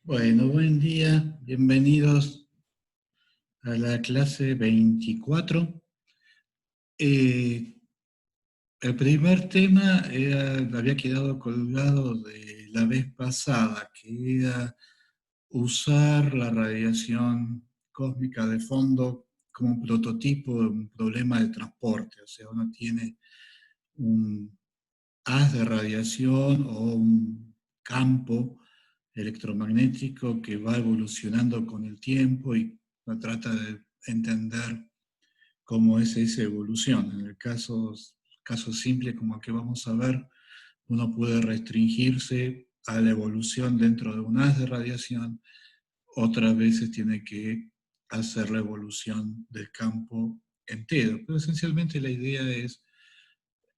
Bueno, buen día, bienvenidos a la clase 24. Eh, el primer tema había quedado colgado de la vez pasada, que era usar la radiación cósmica de fondo como un prototipo de un problema de transporte. O sea, uno tiene un haz de radiación o un campo electromagnético que va evolucionando con el tiempo y uno trata de entender cómo es esa evolución. En el caso simple como el que vamos a ver, uno puede restringirse a la evolución dentro de un haz de radiación, otras veces tiene que hacer la evolución del campo entero. Pero esencialmente la idea es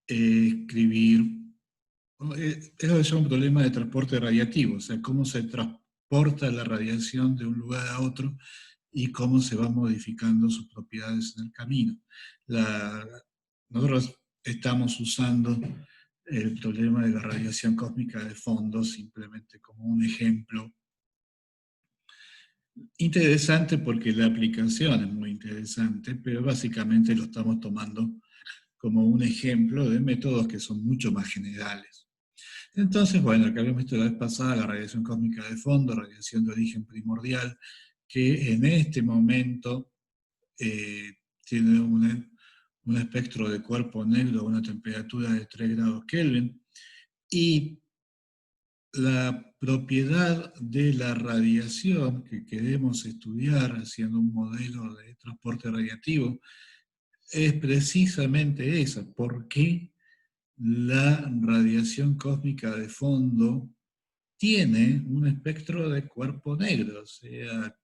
escribir. Eso es un problema de transporte radiativo, o sea, cómo se transporta la radiación de un lugar a otro y cómo se van modificando sus propiedades en el camino. La- Nosotros estamos usando el problema de la radiación cósmica de fondo simplemente como un ejemplo interesante porque la aplicación es muy interesante, pero básicamente lo estamos tomando como un ejemplo de métodos que son mucho más generales. Entonces, bueno, lo que habíamos visto la vez pasada, la radiación cósmica de fondo, radiación de origen primordial, que en este momento eh, tiene un espectro de cuerpo negro a una temperatura de 3 grados Kelvin, y la propiedad de la radiación que queremos estudiar haciendo un modelo de transporte radiativo es precisamente esa. ¿Por qué la radiación cósmica de fondo tiene un espectro de cuerpo negro? O sea,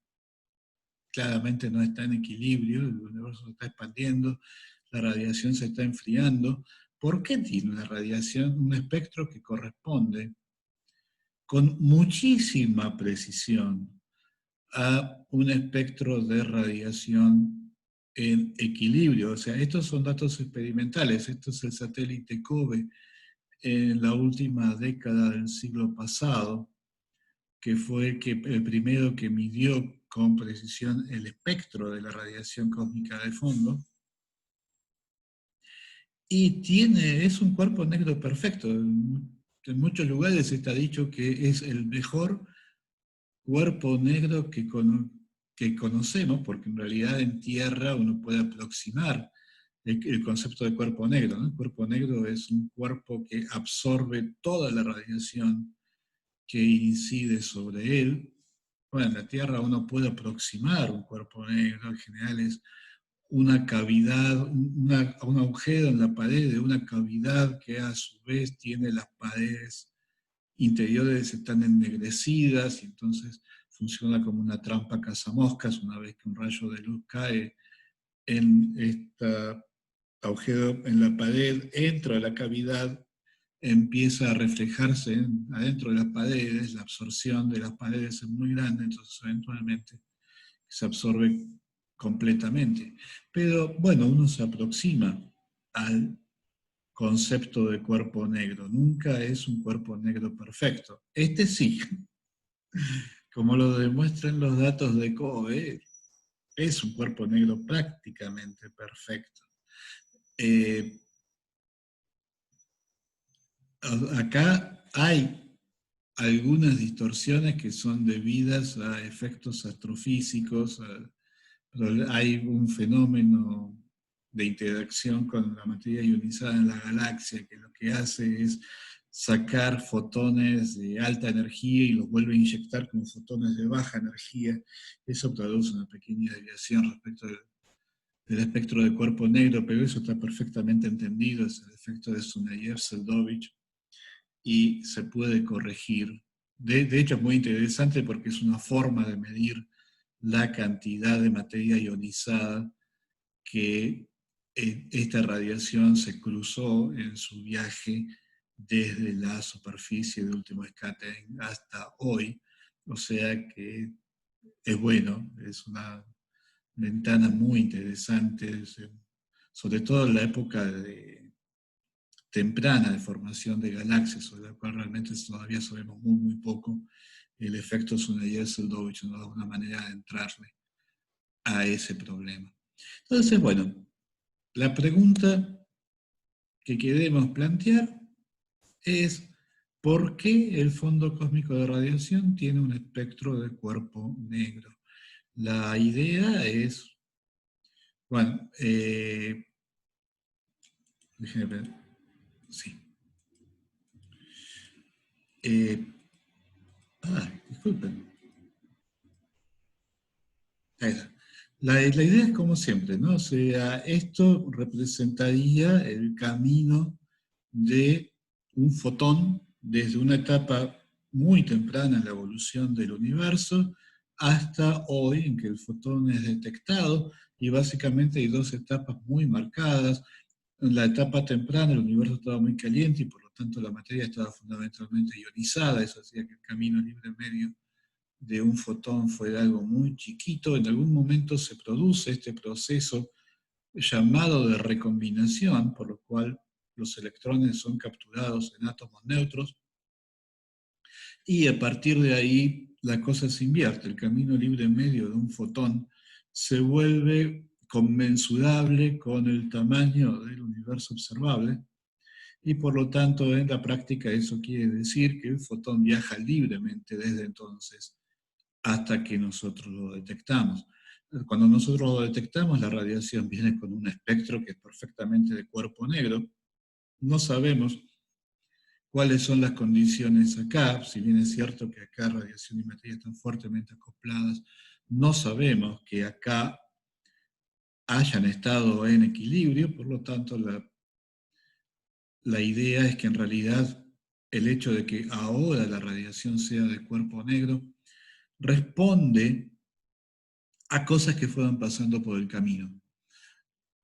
claramente no está en equilibrio, el universo se está expandiendo, la radiación se está enfriando. ¿Por qué tiene una radiación, un espectro que corresponde con muchísima precisión a un espectro de radiación en equilibrio? O sea, estos son datos experimentales. Esto es el satélite COBE en la última década del siglo pasado, que fue el primero que midió con precisión el espectro de la radiación cósmica de fondo. Y es un cuerpo negro perfecto. En muchos lugares está dicho que es el mejor cuerpo negro que conocemos, porque en realidad en Tierra uno puede aproximar el concepto de cuerpo negro, ¿no? El cuerpo negro es un cuerpo que absorbe toda la radiación que incide sobre él. Bueno, en la Tierra uno puede aproximar un cuerpo negro, en general es una cavidad, un agujero en la pared de una cavidad que a su vez tiene las paredes interiores están ennegrecidas y entonces funciona como una trampa cazamoscas. Una vez que un rayo de luz cae en este agujero en la pared, entra a la cavidad, empieza a reflejarse adentro de las paredes, la absorción de las paredes es muy grande, entonces eventualmente se absorbe completamente. Pero bueno, uno se aproxima al concepto de cuerpo negro. Nunca es un cuerpo negro perfecto. Este sí, como lo demuestran los datos de COBE, es un cuerpo negro prácticamente perfecto. Eh, Acá hay algunas distorsiones que son debidas a efectos astrofísicos. Hay un fenómeno de interacción con la materia ionizada en la galaxia que lo que hace es sacar fotones de alta energía y los vuelve a inyectar como fotones de baja energía. Eso produce una pequeña desviación respecto del espectro de cuerpo negro, pero eso está perfectamente entendido, es el efecto de Zunayev-Seldovich, y se puede corregir. De hecho, es muy interesante porque es una forma de medir la cantidad de materia ionizada que esta radiación se cruzó en su viaje desde la superficie de último scattering hasta hoy. O sea que es bueno, es una ventana muy interesante, sobre todo en la época temprana de formación de galaxias, sobre la cual realmente todavía sabemos muy, muy poco, el efecto Sunyaev-Seldovich nos da una manera de entrarle a ese problema. Entonces, bueno, la pregunta que queremos plantear es ¿por qué el fondo cósmico de radiación tiene un espectro de cuerpo negro? La idea es, bueno, déjenme ver, sí. Disculpen. Ahí está. La idea es como siempre, ¿no? O sea, esto representaría el camino de un fotón desde una etapa muy temprana en la evolución del universo hasta hoy en que el fotón es detectado y básicamente hay dos etapas muy marcadas. En la etapa temprana el universo estaba muy caliente y por lo tanto la materia estaba fundamentalmente ionizada, eso hacía que el camino libre medio de un fotón fue algo muy chiquito. En algún momento se produce este proceso llamado de recombinación, por lo cual los electrones son capturados en átomos neutros, y a partir de ahí la cosa se invierte. El camino libre medio de un fotón se vuelve conmensurable con el tamaño del universo observable, y por lo tanto en la práctica eso quiere decir que el fotón viaja libremente desde entonces hasta que nosotros lo detectamos. Cuando nosotros lo detectamos, la radiación viene con un espectro que es perfectamente de cuerpo negro. No sabemos cuáles son las condiciones acá, si bien es cierto que acá radiación y materia están fuertemente acopladas, no sabemos que acá hayan estado en equilibrio, por lo tanto la idea es que en realidad el hecho de que ahora la radiación sea de cuerpo negro responde a cosas que fueron pasando por el camino.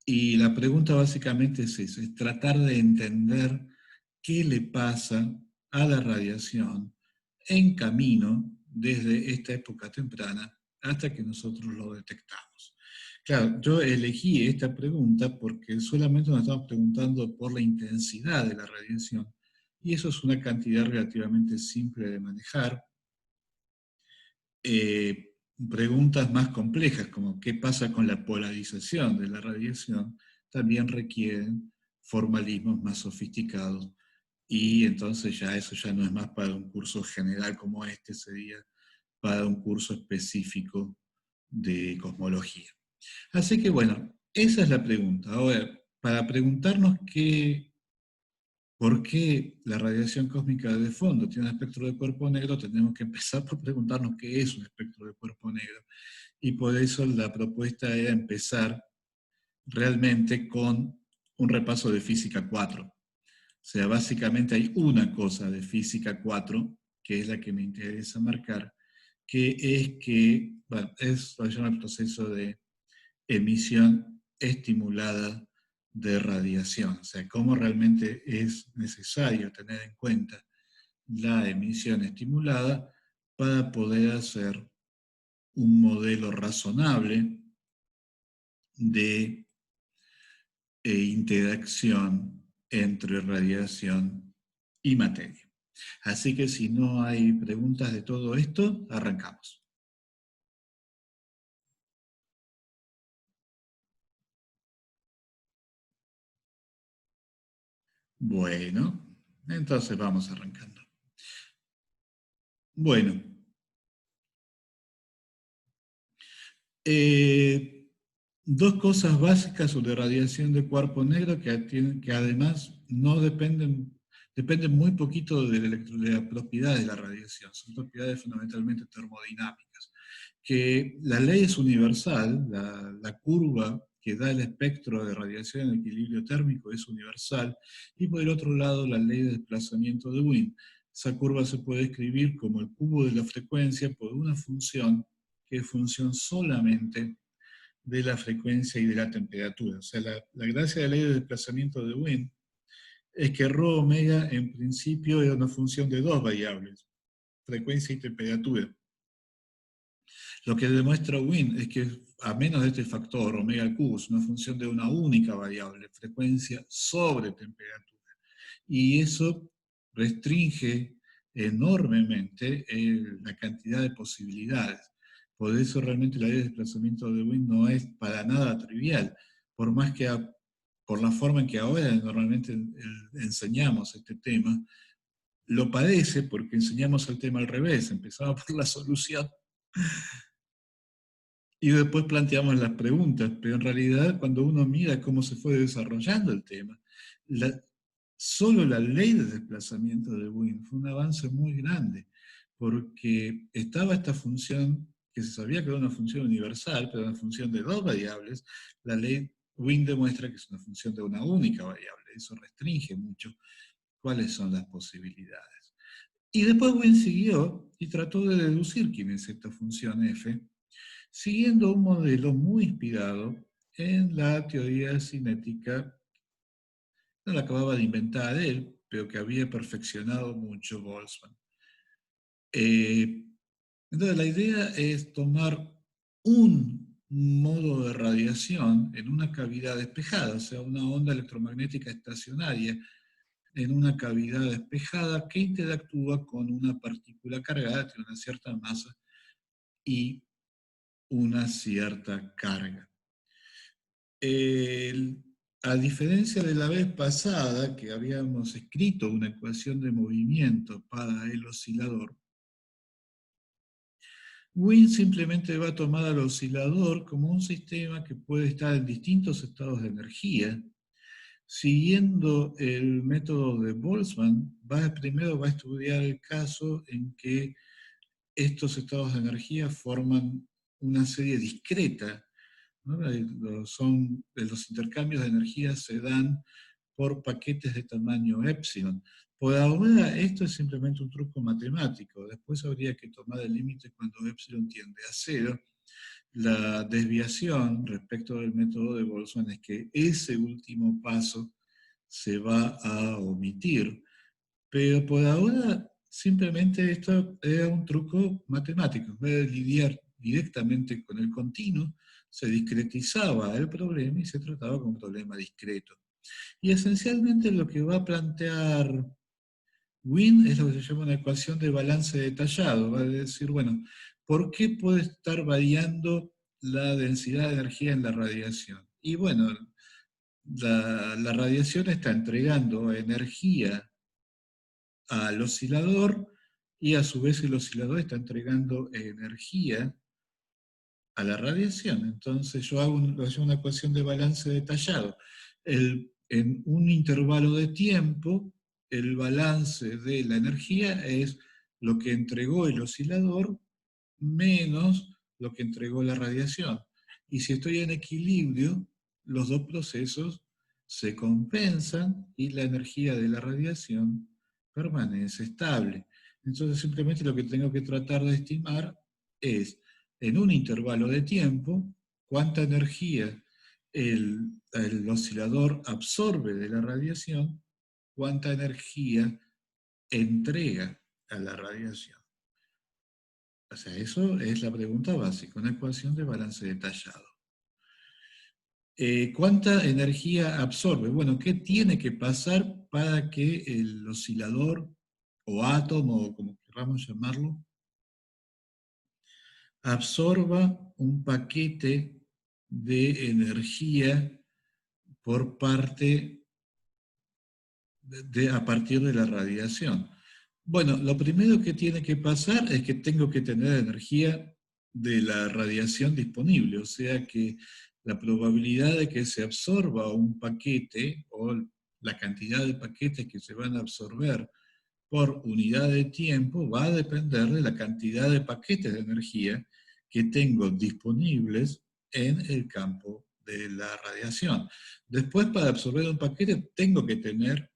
Y la pregunta básicamente es esa, es tratar de entender qué le pasa a la radiación en camino desde esta época temprana hasta que nosotros lo detectamos. Claro, yo elegí esta pregunta porque solamente nos estamos preguntando por la intensidad de la radiación y eso es una cantidad relativamente simple de manejar. Preguntas más complejas, como qué pasa con la polarización de la radiación, también requieren formalismos más sofisticados. Y entonces ya eso ya no es más para un curso general como este, sería para un curso específico de cosmología. Así que bueno, esa es la pregunta. Ahora, para preguntarnos ¿por qué la radiación cósmica de fondo tiene un espectro de cuerpo negro? Tenemos que empezar por preguntarnos qué es un espectro de cuerpo negro. Y por eso la propuesta era empezar realmente con un repaso de física 4. O sea, básicamente hay una cosa de física 4, que es la que me interesa marcar, que es que, bueno, es lo que se llama el proceso de emisión estimulada de radiación, o sea, cómo realmente es necesario tener en cuenta la emisión estimulada para poder hacer un modelo razonable de interacción entre radiación y materia. Así que si no hay preguntas de todo esto, arrancamos. Bueno, entonces vamos arrancando. Bueno, dos cosas básicas sobre radiación de cuerpo negro que además no dependen muy poquito de la propiedad de la radiación, son propiedades fundamentalmente termodinámicas. Que la ley es universal, la curva que da el espectro de radiación en equilibrio térmico es universal, y por el otro lado la ley de desplazamiento de Wien. Esa curva se puede escribir como el cubo de la frecuencia por una función que es función solamente de la frecuencia y de la temperatura. O sea, la gracia de la ley de desplazamiento de Wien es que ρ omega en principio era una función de dos variables, frecuencia y temperatura. Lo que demuestra Wien es que a menos de este factor, omega al cubo, es una función de una única variable, frecuencia sobre temperatura. y eso restringe enormemente la cantidad de posibilidades. Por eso realmente la ley de desplazamiento de Wien no es para nada trivial, por más que por la forma en que ahora normalmente enseñamos este tema, lo padece porque enseñamos el tema al revés, empezamos por la solución y después planteamos las preguntas, pero en realidad cuando uno mira cómo se fue desarrollando el tema, la, solo la ley de desplazamiento de Wien fue un avance muy grande, porque estaba esta función que se sabía que era una función universal, pero una función de dos variables. La ley Wien demuestra que es una función de una única variable, eso restringe mucho cuáles son las posibilidades. Y después Wien siguió y trató de deducir quién es esta función f, siguiendo un modelo muy inspirado en la teoría cinética. No la acababa de inventar él, pero que había perfeccionado mucho Boltzmann. Entonces la idea es tomar un modo de radiación en una cavidad despejada, o sea, una onda electromagnética estacionaria en una cavidad despejada que interactúa con una partícula cargada, tiene una cierta masa y una cierta carga. A diferencia de la vez pasada, que habíamos escrito una ecuación de movimiento para el oscilador, Wien simplemente va a tomar al oscilador como un sistema que puede estar en distintos estados de energía. Siguiendo el método de Boltzmann, primero va a estudiar el caso en que estos estados de energía forman una serie discreta, ¿no? Los intercambios de energía se dan por paquetes de tamaño epsilon. Por ahora esto es simplemente un truco matemático, después habría que tomar el límite cuando epsilon tiende a cero. La desviación respecto del método de Boltzmann es que ese último paso se va a omitir, pero por ahora simplemente esto era un truco matemático. En vez de lidiar directamente con el continuo, se discretizaba el problema y se trataba como un problema discreto. Y esencialmente lo que va a plantear Wien es lo que se llama una ecuación de balance detallado. Va a decir, bueno, ¿por qué puede estar variando la densidad de energía en la radiación? Y bueno, la radiación está entregando energía al oscilador y a su vez el oscilador está entregando energía a la radiación. Entonces yo hago una ecuación de balance detallado. En un intervalo de tiempo, el balance de la energía es lo que entregó el oscilador menos lo que entregó la radiación. Y si estoy en equilibrio, los dos procesos se compensan y la energía de la radiación permanece estable. Entonces simplemente lo que tengo que tratar de estimar es, en un intervalo de tiempo, cuánta energía el oscilador absorbe de la radiación, cuánta energía entrega a la radiación. O sea, eso es la pregunta básica, una ecuación de balance detallado. ¿Cuánta energía absorbe? Bueno, ¿qué tiene que pasar para que el oscilador o átomo, o como queramos llamarlo, absorba un paquete de energía por parte a partir de la radiación? Bueno, lo primero que tiene que pasar es que tengo que tener energía de la radiación disponible, o sea que la probabilidad de que se absorba un paquete o la cantidad de paquetes que se van a absorber por unidad de tiempo va a depender de la cantidad de paquetes de energía que tengo disponibles en el campo de la radiación. Después, para absorber un paquete, tengo que tener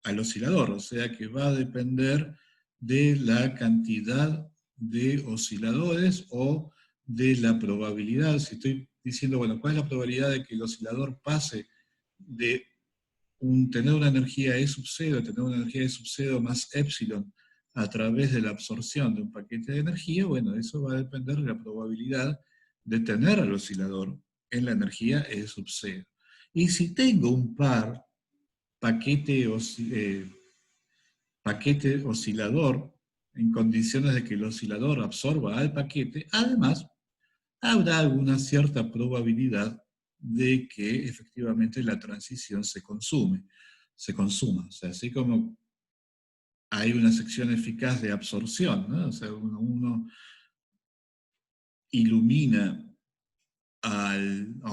al oscilador, o sea que va a depender de la cantidad de osciladores o de la probabilidad. Si estoy diciendo, bueno, ¿cuál es la probabilidad de que el oscilador pase de tener una energía E sub 0 a tener una energía E sub 0 más epsilon a través de la absorción de un paquete de energía? Bueno, eso va a depender de la probabilidad de tener al oscilador en la energía E sub 0. Y si tengo un par paquete, paquete oscilador en condiciones de que el oscilador absorba al paquete, además habrá alguna cierta probabilidad de que efectivamente la transición se consuma. O sea, así como hay una sección eficaz de absorción, ¿no? O sea, uno ilumina a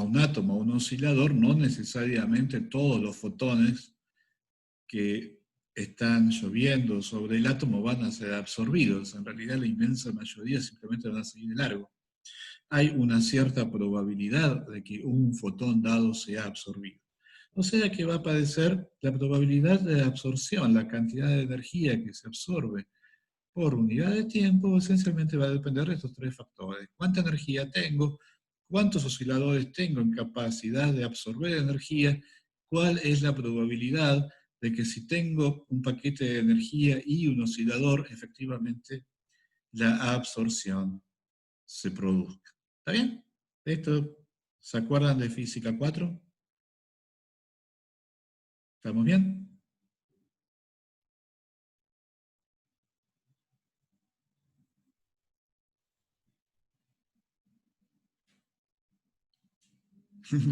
un átomo, a un oscilador, no necesariamente todos los fotones que están lloviendo sobre el átomo van a ser absorbidos. En realidad la inmensa mayoría simplemente van a seguir de largo. Hay una cierta probabilidad de que un fotón dado sea absorbido. O sea que va a aparecer la probabilidad de absorción, la cantidad de energía que se absorbe por unidad de tiempo, esencialmente va a depender de estos tres factores. ¿Cuánta energía tengo? ¿Cuántos osciladores tengo en capacidad de absorber energía? ¿Cuál es la probabilidad de que si tengo un paquete de energía y un oscilador, efectivamente la absorción se produzca? ¿Está bien? ¿Esto se acuerdan de física 4? ¿Estamos bien?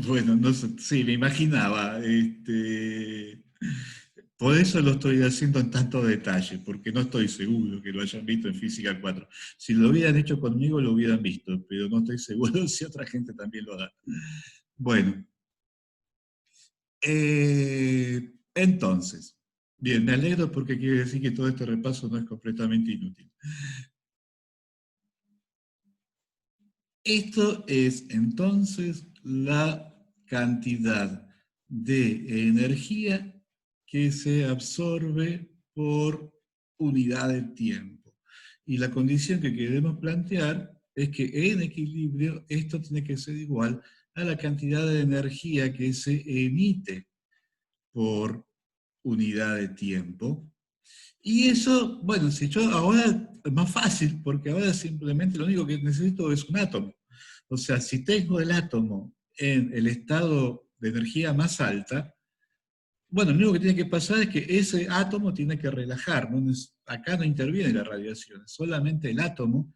Bueno, no sé, sí, me imaginaba. Por eso lo estoy haciendo en tanto detalle, porque no estoy seguro que lo hayan visto en Física 4. Si lo hubieran hecho conmigo, lo hubieran visto, pero no estoy seguro si otra gente también lo hará. Bueno, entonces, bien, me alegro porque quiere decir que todo este repaso no es completamente inútil. Esto es entonces la cantidad de energía que se absorbe por unidad de tiempo. Y la condición que queremos plantear es que en equilibrio esto tiene que ser igual a la cantidad de energía que se emite por unidad de tiempo. Y eso, bueno, si yo ahora es más fácil, porque ahora simplemente lo único que necesito es un átomo. O sea, si tengo el átomo en el estado de energía más alta, bueno, lo único que tiene que pasar es que ese átomo tiene que relajar. Acá no interviene la radiación, es solamente el átomo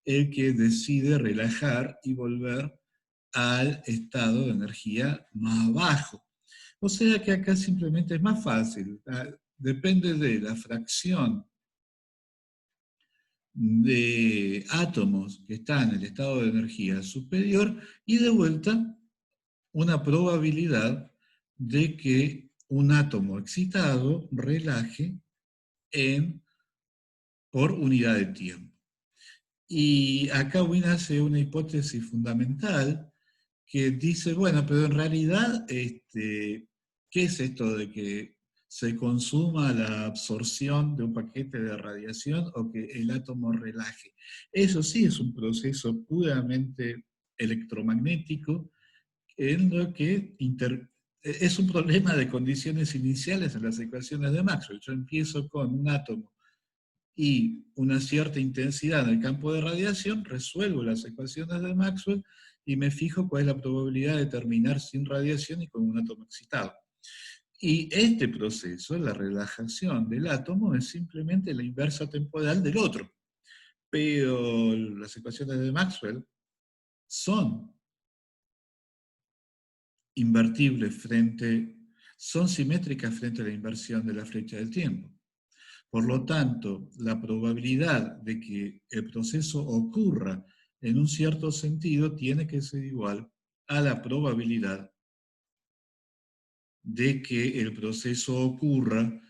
el que decide relajar y volver al estado de energía más bajo. O sea que acá simplemente es más fácil. Depende de la fracción de átomos que están en el estado de energía superior y de vuelta una probabilidad de que un átomo excitado relaje por unidad de tiempo. Y acá Wien hace una hipótesis fundamental que dice, bueno, pero en realidad, ¿qué es esto de que se consuma la absorción de un paquete de radiación o que el átomo relaje? Eso sí es un proceso puramente electromagnético en lo que es un problema de condiciones iniciales en las ecuaciones de Maxwell. Yo empiezo con un átomo y una cierta intensidad en el campo de radiación, resuelvo las ecuaciones de Maxwell y me fijo cuál es la probabilidad de terminar sin radiación y con un átomo excitado. Y este proceso, la relajación del átomo, es simplemente la inversa temporal del otro. Pero las ecuaciones de Maxwell son invertibles son simétricas frente a la inversión de la flecha del tiempo. Por lo tanto, la probabilidad de que el proceso ocurra en un cierto sentido tiene que ser igual a la probabilidad de que el proceso ocurra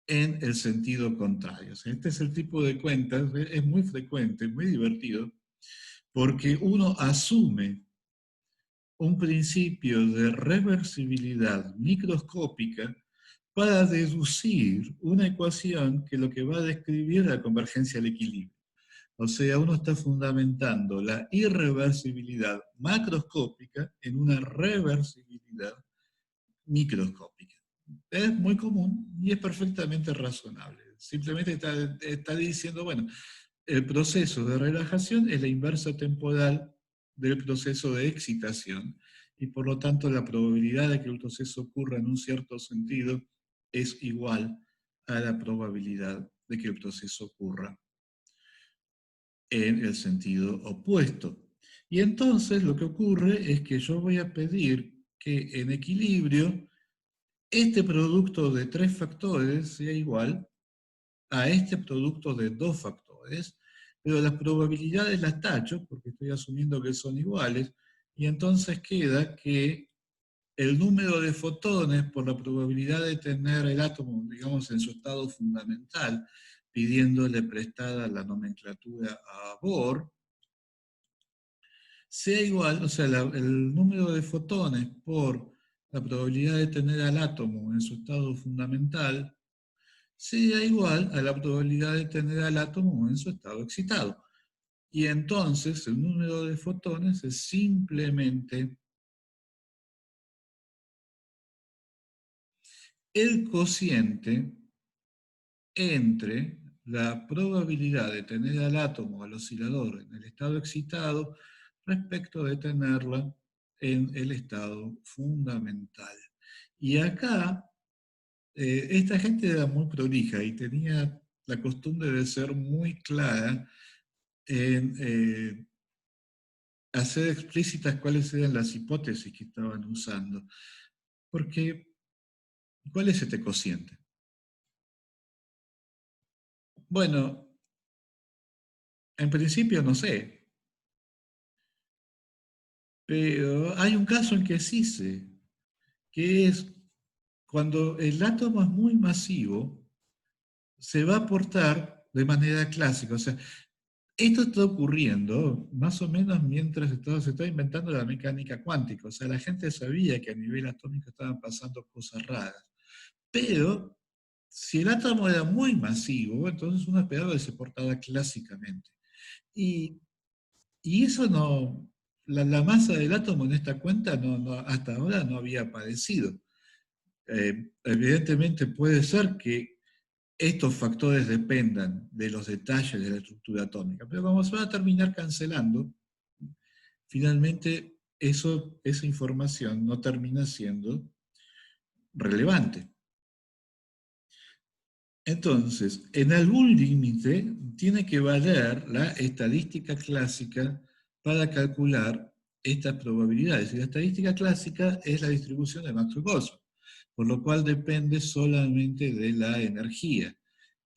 en el sentido contrario. O sea, este es el tipo de cuentas, es muy frecuente, muy divertido, porque uno asume un principio de reversibilidad microscópica para deducir una ecuación que lo que va a describir es la convergencia al equilibrio. O sea, uno está fundamentando la irreversibilidad macroscópica en una reversibilidad microscópica. Es muy común y es perfectamente razonable. Simplemente está diciendo, bueno, el proceso de relajación es la inversa temporal del proceso de excitación y por lo tanto la probabilidad de que el proceso ocurra en un cierto sentido es igual a la probabilidad de que el proceso ocurra en el sentido opuesto. Y entonces lo que ocurre es que yo voy a pedir que en equilibrio este producto de 3 factores sea igual a este producto de 2 factores, pero las probabilidades las tacho porque estoy asumiendo que son iguales, y entonces queda que el número de fotones por la probabilidad de tener el átomo, digamos, en su estado fundamental, pidiéndole prestada la nomenclatura a Bohr, sea igual, o sea, el número de fotones por la probabilidad de tener al átomo en su estado fundamental, sea igual a la probabilidad de tener al átomo en su estado excitado. Y entonces el número de fotones es simplemente el cociente entre la probabilidad de tener al átomo, al oscilador, en el estado excitado respecto de tenerla en el estado fundamental. Y acá, esta gente era muy prolija y tenía la costumbre de ser muy clara en hacer explícitas cuáles eran las hipótesis que estaban usando. Porque, ¿cuál es este cociente? Bueno, en principio no sé, pero hay un caso en que sí sé, que es cuando el átomo es muy masivo, se va a portar de manera clásica. O sea, esto está ocurriendo más o menos mientras se está inventando la mecánica cuántica. O sea, la gente sabía que a nivel atómico estaban pasando cosas raras. Pero si el átomo era muy masivo, entonces uno esperaba que se portara clásicamente. Y, y eso no, la masa del átomo en esta cuenta hasta ahora no había aparecido. Evidentemente puede ser que estos factores dependan de los detalles de la estructura atómica, pero como se va a terminar cancelando, finalmente esa información no termina siendo relevante. Entonces, en algún límite tiene que valer la estadística clásica para calcular estas probabilidades. Y la estadística clásica es la distribución de Maxwell-Boltzmann, por lo cual depende solamente de la energía.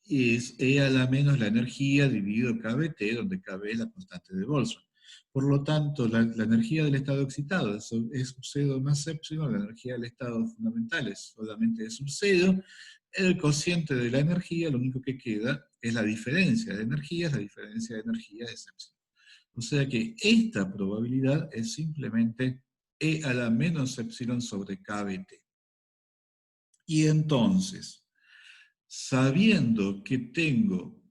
Y es E a la menos la energía dividido KBT, donde KB es la constante de Boltzmann. Por lo tanto, la energía del estado excitado es sub 0 más epsilon, la energía del estado fundamental es solamente de sub 0. El cociente de la energía, lo único que queda es la diferencia de energías, la diferencia de energía es epsilon. O sea que esta probabilidad es simplemente E a la menos epsilon sobre KBT. Y entonces, sabiendo que tengo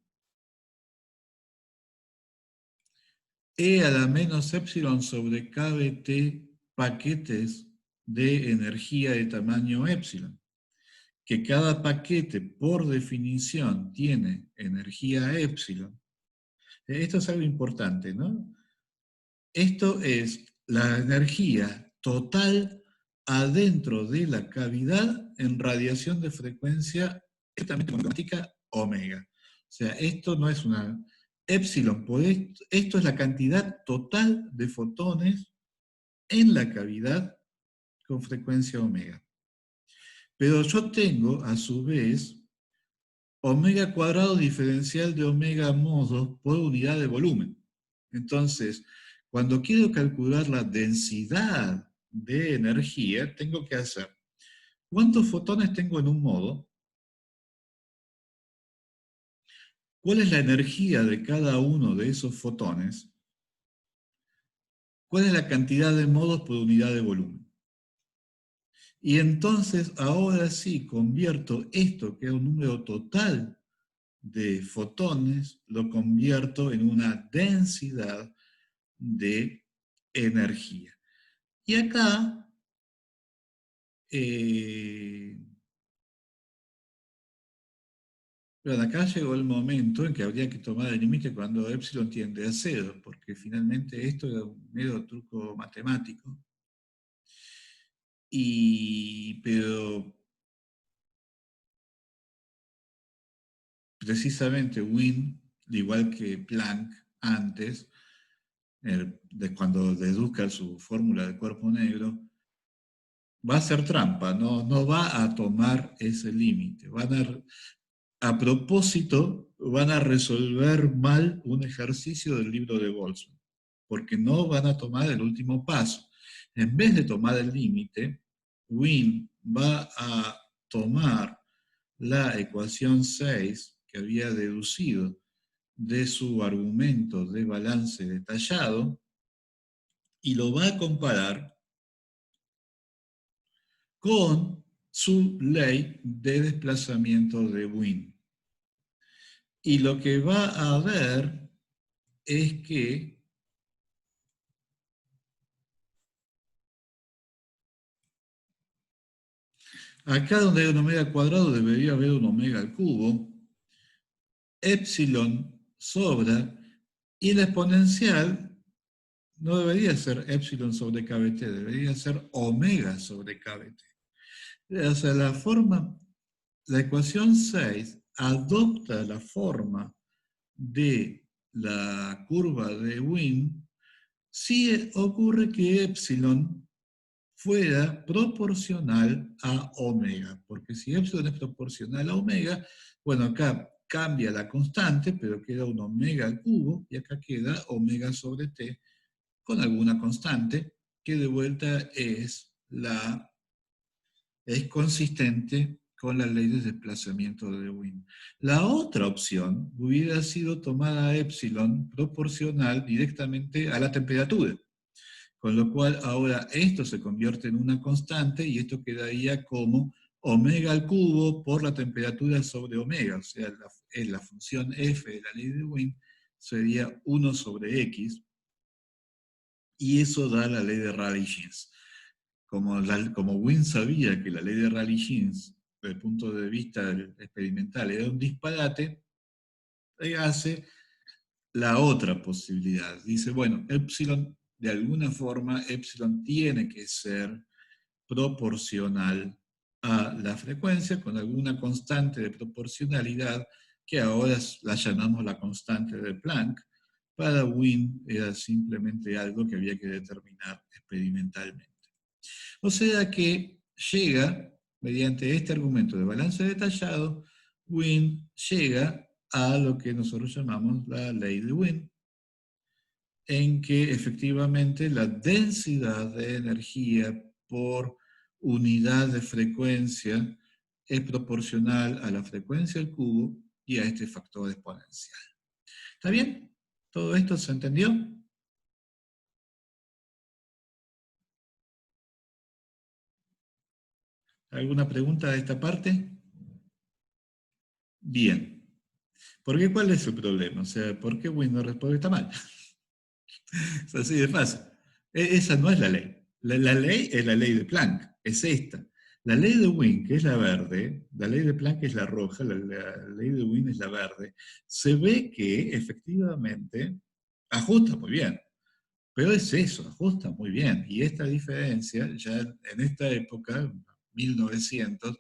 E a la menos epsilon sobre KBT paquetes de energía de tamaño epsilon, que cada paquete por definición tiene energía epsilon. Esto es algo importante, ¿no? Esto es la energía total adentro de la cavidad en radiación de frecuencia estrictamente monocromática omega. O sea, esto no es una epsilon, esto es la cantidad total de fotones en la cavidad con frecuencia omega. Pero yo tengo, a su vez, omega cuadrado diferencial de omega modo por unidad de volumen. Entonces, cuando quiero calcular la densidad de energía, tengo que hacer cuántos fotones tengo en un modo, cuál es la energía de cada uno de esos fotones, cuál es la cantidad de modos por unidad de volumen. Y entonces, ahora sí, convierto esto, que es un número total de fotones, lo convierto en una densidad de energía. Y acá, eh, bueno, acá llegó el momento en que habría que tomar el límite cuando epsilon tiende a 0, porque finalmente esto era un mero truco matemático. Pero precisamente Wien, igual que Planck antes, de cuando deduzca su fórmula de cuerpo negro, va a ser trampa, no va a tomar ese límite. A propósito, van a resolver mal un ejercicio del libro de Boltzmann, porque no van a tomar el último paso. En vez de tomar el límite, Wien va a tomar la ecuación 6 que había deducido de su argumento de balance detallado y lo va a comparar con su ley de desplazamiento de Wien. Y lo que va a ver es que acá donde hay un omega cuadrado debería haber un omega al cubo, epsilon sobra, y la exponencial no debería ser epsilon sobre kbt, debería ser omega sobre kbt. O sea, la ecuación 6 adopta la forma de la curva de Wien si ocurre que epsilon fuera proporcional a omega, porque si epsilon es proporcional a omega, bueno, acá cambia la constante, pero queda un omega al cubo, y acá queda omega sobre t con alguna constante, que de vuelta es consistente con la ley de desplazamiento de Wien. La otra opción hubiera sido tomar a epsilon proporcional directamente a la temperatura, con lo cual ahora esto se convierte en una constante y esto quedaría como omega al cubo por la temperatura sobre omega, o sea, la función f de la ley de Wien sería 1 sobre x, y eso da la ley de Rayleigh-Jeans. Como Wien sabía que la ley de Rayleigh-Jeans, desde el punto de vista experimental, era un disparate, hace la otra posibilidad. Dice, bueno, epsilon, de alguna forma, epsilon tiene que ser proporcional a la frecuencia con alguna constante de proporcionalidad que ahora la llamamos la constante de Planck. Para Wien era simplemente algo que había que determinar experimentalmente. O sea que llega, mediante este argumento de balance detallado, Wien llega a lo que nosotros llamamos la ley de Wien, en que efectivamente la densidad de energía por unidad de frecuencia es proporcional a la frecuencia al cubo y a este factor exponencial. ¿Está bien? ¿Todo esto se entendió? ¿Alguna pregunta de esta parte? Bien. ¿Por qué? ¿Cuál es el problema? O sea, ¿por qué Windows responde está mal? Es así de fácil. Esa no es la ley. La ley es la ley de Planck, es esta. La ley de Wien, que es la verde, la ley de Planck es la roja, la ley de Wien es la verde, se ve que efectivamente ajusta muy bien. Pero es eso, ajusta muy bien. Y esta diferencia, ya en esta época, 1900,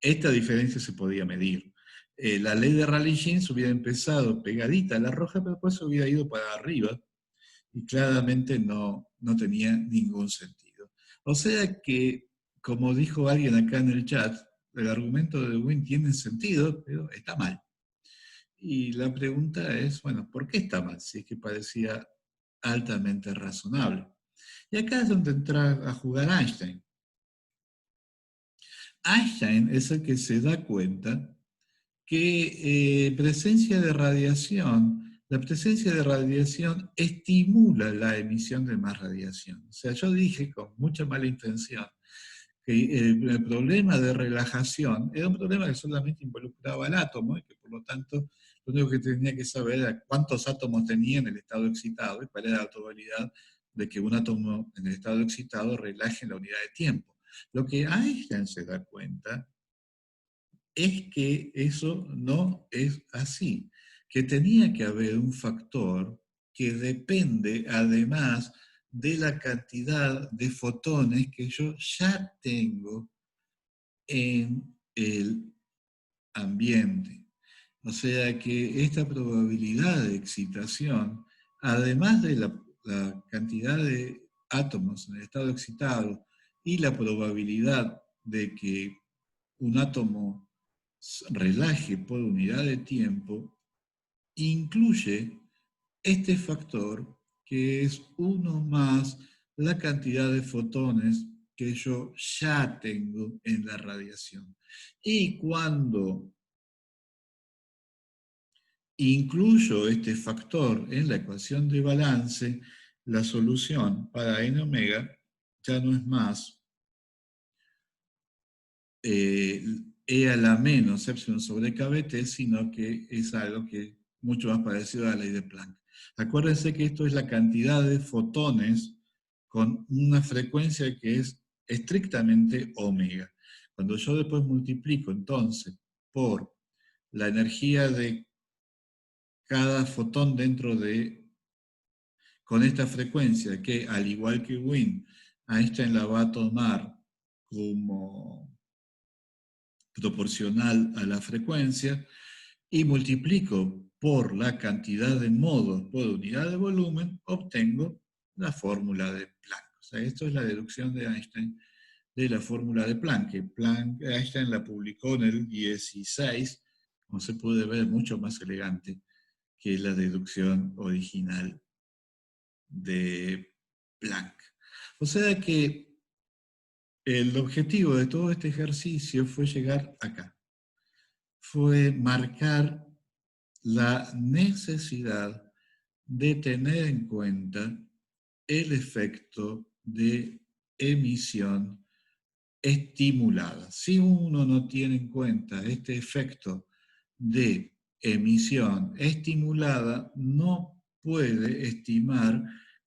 esta diferencia se podía medir. La ley de Rayleigh-Jeans hubiera empezado pegadita a la roja, pero después hubiera ido para arriba y claramente no tenía ningún sentido. O sea que, como dijo alguien acá en el chat, el argumento de Wien tiene sentido, pero está mal. Y la pregunta es, bueno, ¿por qué está mal? Si es que parecía altamente razonable. Y acá es donde entra a jugar Einstein. Einstein es el que se da cuenta que la presencia de radiación estimula la emisión de más radiación. O sea, yo dije con mucha mala intención que el problema de relajación era un problema que solamente involucraba al átomo y que por lo tanto lo único que tenía que saber era cuántos átomos tenía en el estado excitado y cuál era la probabilidad de que un átomo en el estado excitado relaje en la unidad de tiempo. Lo que Einstein se da cuenta es que eso no es así, que tenía que haber un factor que depende además de la cantidad de fotones que yo ya tengo en el ambiente. O sea que esta probabilidad de excitación, además de la cantidad de átomos en el estado excitado y la probabilidad de que un átomo relaje por unidad de tiempo, incluye este factor que es 1 más la cantidad de fotones que yo ya tengo en la radiación. Y cuando incluyo este factor en la ecuación de balance, la solución para n omega ya no es más E a la menos epsilon sobre kBt, sino que es algo que es mucho más parecido a la ley de Planck. Acuérdense que esto es la cantidad de fotones con una frecuencia que es estrictamente omega. Cuando yo después multiplico entonces por la energía de cada fotón dentro de, con esta frecuencia, que al igual que Wien, Einstein la va a tomar como proporcional a la frecuencia, y multiplico por la cantidad de modos por unidad de volumen, obtengo la fórmula de Planck. O sea, esto es la deducción de Einstein de la fórmula de Planck, que Einstein la publicó en el 16, como se puede ver, mucho más elegante que la deducción original de Planck. O sea que el objetivo de todo este ejercicio fue llegar acá. Fue marcar la necesidad de tener en cuenta el efecto de emisión estimulada. Si uno no tiene en cuenta este efecto de emisión estimulada, no puede estimar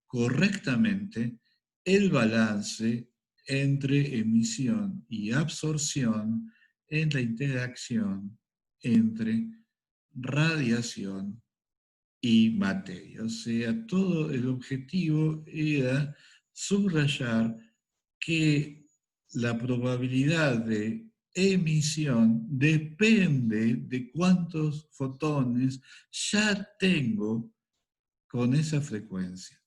correctamente el balance entre emisión y absorción en la interacción entre radiación y materia. O sea, todo el objetivo era subrayar que la probabilidad de emisión depende de cuántos fotones ya tengo con esa frecuencia.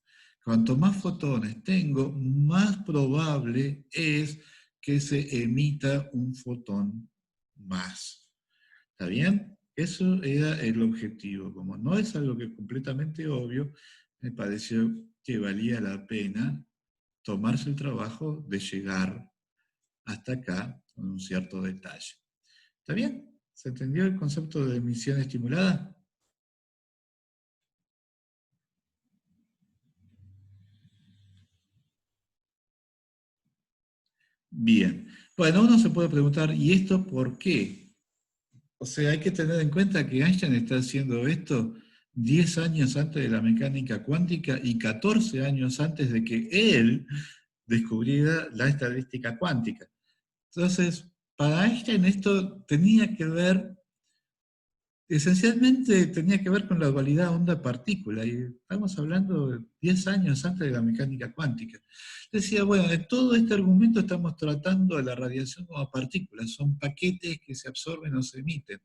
Cuanto más fotones tengo, más probable es que se emita un fotón más. ¿Está bien? Eso era el objetivo. Como no es algo que es completamente obvio, me pareció que valía la pena tomarse el trabajo de llegar hasta acá con un cierto detalle. ¿Está bien? ¿Se entendió el concepto de emisión estimulada? Bien. Bueno, uno se puede preguntar, ¿y esto por qué? O sea, hay que tener en cuenta que Einstein está haciendo esto 10 años antes de la mecánica cuántica y 14 años antes de que él descubriera la estadística cuántica. Entonces, para Einstein esto tenía que ver, esencialmente tenía que ver con la dualidad onda-partícula, y estamos hablando de 10 años antes de la mecánica cuántica. Decía, bueno, de todo este argumento estamos tratando de la radiación como partículas, son paquetes que se absorben o se emiten,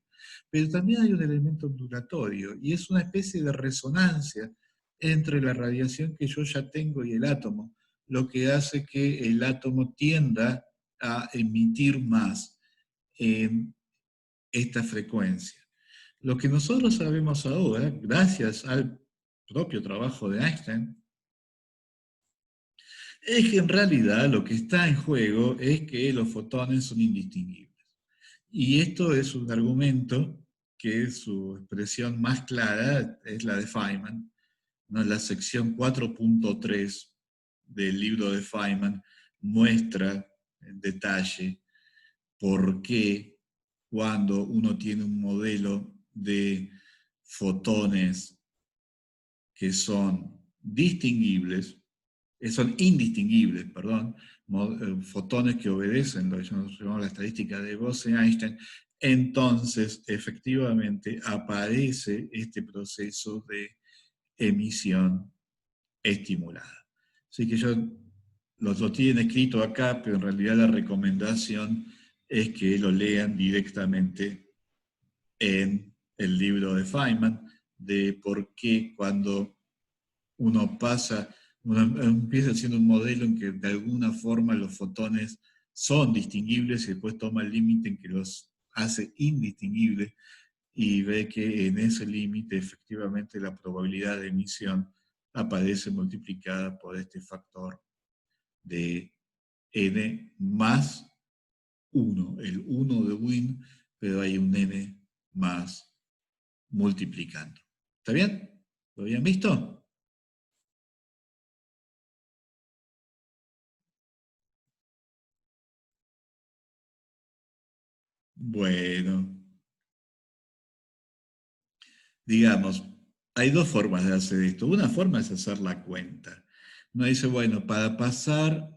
pero también hay un elemento ondulatorio, y es una especie de resonancia entre la radiación que yo ya tengo y el átomo, lo que hace que el átomo tienda a emitir más en esta frecuencia. Lo que nosotros sabemos ahora, gracias al propio trabajo de Einstein, es que en realidad lo que está en juego es que los fotones son indistinguibles. Y esto es un argumento que su expresión más clara es la de Feynman, ¿no? La sección 4.3 del libro de Feynman muestra en detalle por qué cuando uno tiene un modelo de fotones que son distinguibles, son indistinguibles, perdón, fotones que obedecen lo que nosotros llamamos la estadística de Bose-Einstein, entonces efectivamente aparece este proceso de emisión estimulada. Así que yo lo tienen escrito acá, pero en realidad la recomendación es que lo lean directamente en el libro de Feynman, de por qué cuando uno empieza haciendo un modelo en que de alguna forma los fotones son distinguibles y después toma el límite en que los hace indistinguibles y ve que en ese límite efectivamente la probabilidad de emisión aparece multiplicada por este factor de n más 1, el 1 de Wien, pero hay un n más multiplicando. ¿Está bien? ¿Lo habían visto? Bueno, digamos, hay dos formas de hacer esto. Una forma es hacer la cuenta. Uno dice, bueno, para pasar,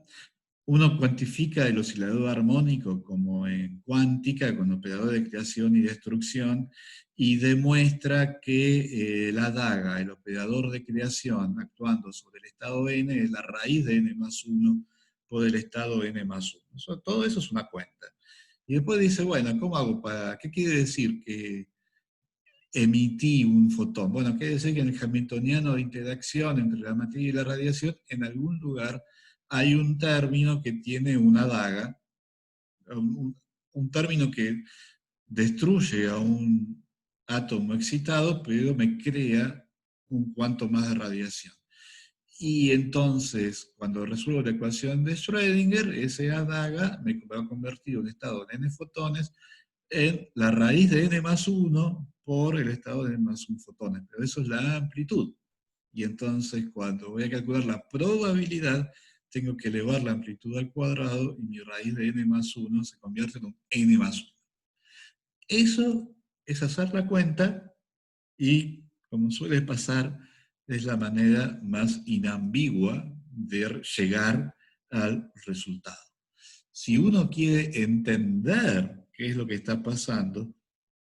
uno cuantifica el oscilador armónico como en cuántica, con operador de creación y destrucción, y demuestra que la daga, el operador de creación, actuando sobre el estado n, es la raíz de n más 1 por el estado n más 1. Todo eso es una cuenta. Y después dice, bueno, ¿cómo hago para...? ¿Qué quiere decir que emití un fotón? Bueno, quiere decir que en el hamiltoniano de interacción entre la materia y la radiación, en algún lugar hay un término que tiene una daga, un término que destruye a un átomo excitado, pero me crea un cuanto más de radiación. Y entonces, cuando resuelvo la ecuación de Schrödinger, esa daga me va a convertir un estado de n fotones en la raíz de n más 1 por el estado de n más 1 fotones. Pero eso es la amplitud. Y entonces, cuando voy a calcular la probabilidad, tengo que elevar la amplitud al cuadrado y mi raíz de n más 1 se convierte en un n más 1. Eso es hacer la cuenta y, como suele pasar, es la manera más inambigua de llegar al resultado. Si uno quiere entender qué es lo que está pasando,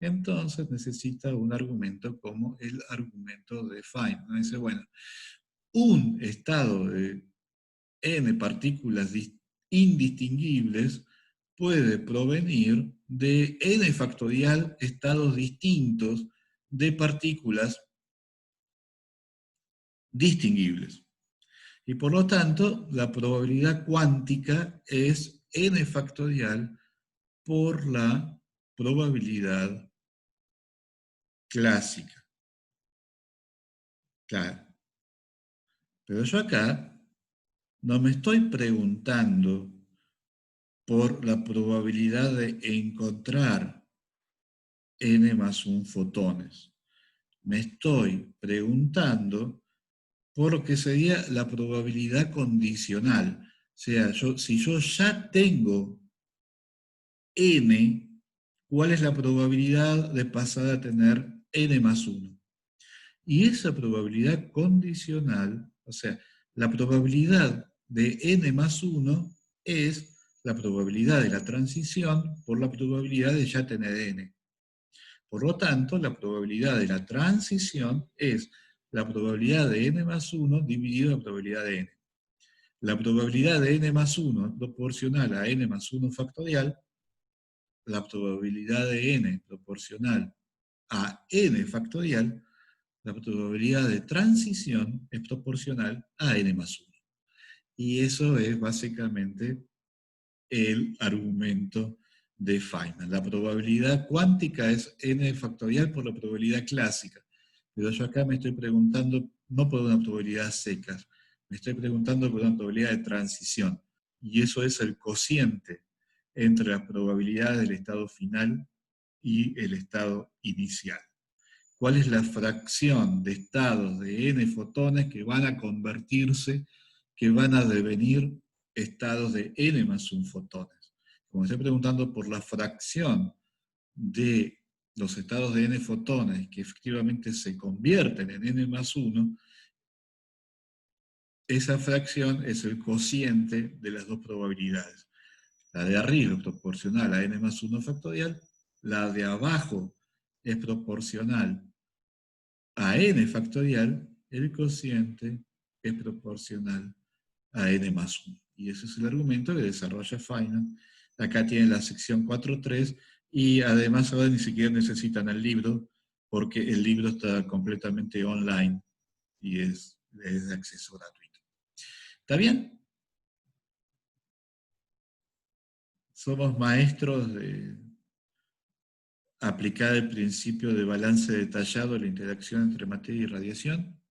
entonces necesita un argumento como el argumento de Feynman. Dice, bueno, un estado de n partículas indistinguibles puede provenir de n factorial estados distintos de partículas distinguibles. Y por lo tanto, la probabilidad cuántica es n factorial por la probabilidad clásica. Claro. Pero yo acá no me estoy preguntando por la probabilidad de encontrar n más 1 fotones. Me estoy preguntando por lo que sería la probabilidad condicional. O sea, si yo ya tengo n, ¿cuál es la probabilidad de pasar a tener n más 1? Y esa probabilidad condicional, o sea, la probabilidad de n más 1 es la probabilidad de la transición por la probabilidad de ya tener n. Por lo tanto, la probabilidad de la transición es la probabilidad de n más 1 dividido la probabilidad de n. La probabilidad de n más 1 es proporcional a n más 1 factorial. La probabilidad de n proporcional a n factorial. La probabilidad de transición es proporcional a n más 1. Y eso es básicamente el argumento de Feynman. La probabilidad cuántica es n factorial por la probabilidad clásica. Pero yo acá me estoy preguntando no por una probabilidad seca, me estoy preguntando por una probabilidad de transición. Y eso es el cociente entre la probabilidad del estado final y el estado inicial. ¿Cuál es la fracción de estados de n fotones que van a convertirse, que van a devenir estados de n más 1 fotones? Como estoy preguntando por la fracción de los estados de n fotones que efectivamente se convierten en n más 1, esa fracción es el cociente de las dos probabilidades. La de arriba es proporcional a n más 1 factorial, la de abajo es proporcional a n factorial, el cociente es proporcional a n más 1. Y ese es el argumento que desarrolla Feynman. Acá tienen la sección 4.3 y además ahora ni siquiera necesitan el libro porque el libro está completamente online y es de acceso gratuito. ¿Está bien? Somos maestros de aplicar el principio de balance detallado en la interacción entre materia y radiación.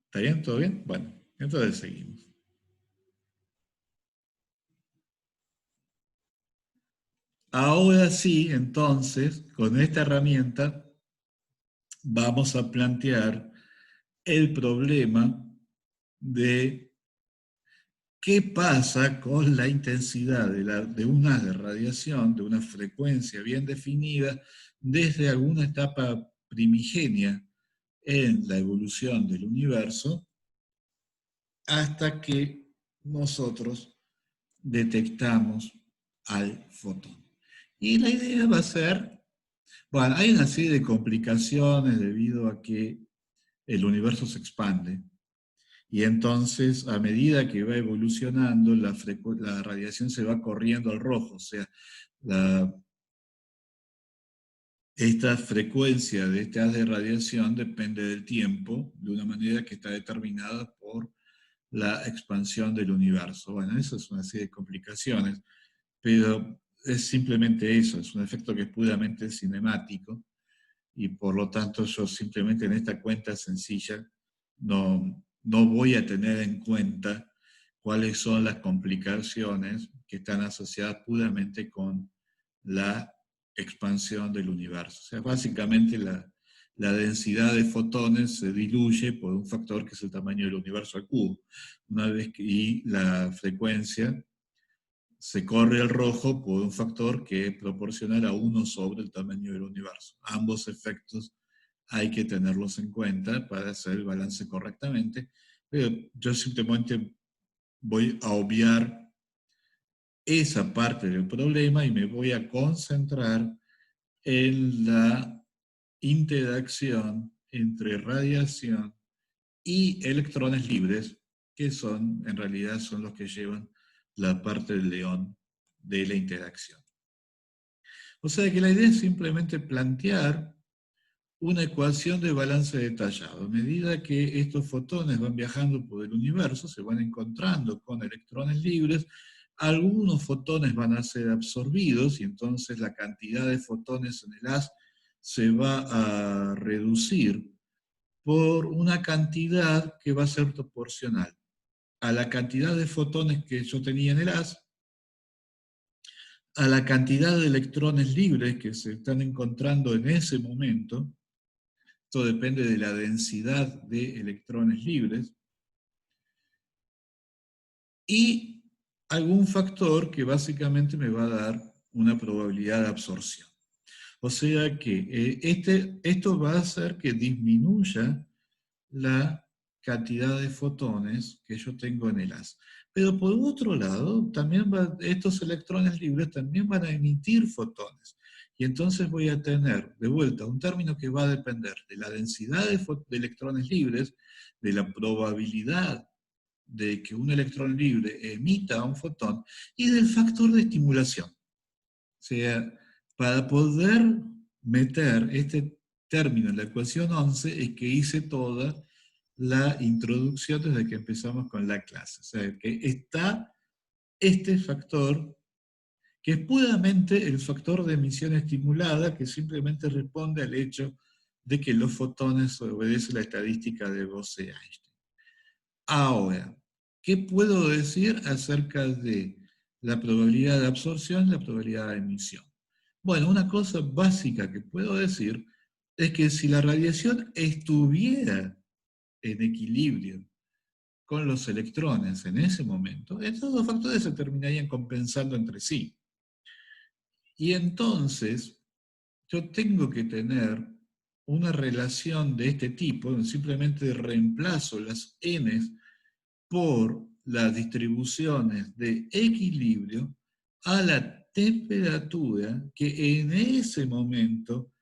¿Está bien? ¿Todo bien? Bueno, entonces seguimos. Ahora sí, entonces, con esta herramienta vamos a plantear el problema de qué pasa con la intensidad de un haz de radiación, de una frecuencia bien definida, desde alguna etapa primigenia en la evolución del universo, hasta que nosotros detectamos al fotón. Y la idea va a ser, bueno, hay una serie de complicaciones debido a que el universo se expande. Y entonces, a medida que va evolucionando, la radiación se va corriendo al rojo. O sea, la, esta frecuencia de este haz de radiación depende del tiempo, de una manera que está determinada por la expansión del universo. Bueno, eso es una serie de complicaciones, pero es simplemente eso, es un efecto que es puramente cinemático, y por lo tanto yo simplemente en esta cuenta sencilla no voy a tener en cuenta cuáles son las complicaciones que están asociadas puramente con la expansión del universo. O sea, básicamente la densidad de fotones se diluye por un factor que es el tamaño del universo al cubo. Y la frecuencia se corre al rojo por un factor que es proporcional a 1 sobre el tamaño del universo. Ambos efectos hay que tenerlos en cuenta para hacer el balance correctamente, pero yo simplemente voy a obviar esa parte del problema y me voy a concentrar en la interacción entre radiación y electrones libres, que son, en realidad, son los que llevan la parte del león de la interacción. O sea que la idea es simplemente plantear una ecuación de balance detallado. A medida que estos fotones van viajando por el universo, se van encontrando con electrones libres, algunos fotones van a ser absorbidos y entonces la cantidad de fotones en el haz se va a reducir por una cantidad que va a ser proporcional a la cantidad de fotones que yo tenía en el haz, a la cantidad de electrones libres que se están encontrando en ese momento. Esto depende de la densidad de electrones libres, y algún factor que básicamente me va a dar una probabilidad de absorción. O sea que esto va a hacer que disminuya la cantidad de fotones que yo tengo en el haz. Pero por otro lado, también estos electrones libres también van a emitir fotones. Y entonces voy a tener de vuelta un término que va a depender de la densidad de electrones libres, de la probabilidad de que un electrón libre emita un fotón y del factor de estimulación. O sea, para poder meter este término en la ecuación 11 es que hice toda la introducción desde que empezamos con la clase. O sea, que está este factor, que es puramente el factor de emisión estimulada, que simplemente responde al hecho de que los fotones obedecen la estadística de Bose-Einstein. Ahora, ¿qué puedo decir acerca de la probabilidad de absorción y la probabilidad de emisión? Bueno, una cosa básica que puedo decir es que si la radiación estuviera en equilibrio con los electrones en ese momento, estos dos factores se terminarían compensando entre sí. Y entonces, yo tengo que tener una relación de este tipo, donde simplemente reemplazo las n's por las distribuciones de equilibrio a la temperatura que en ese momento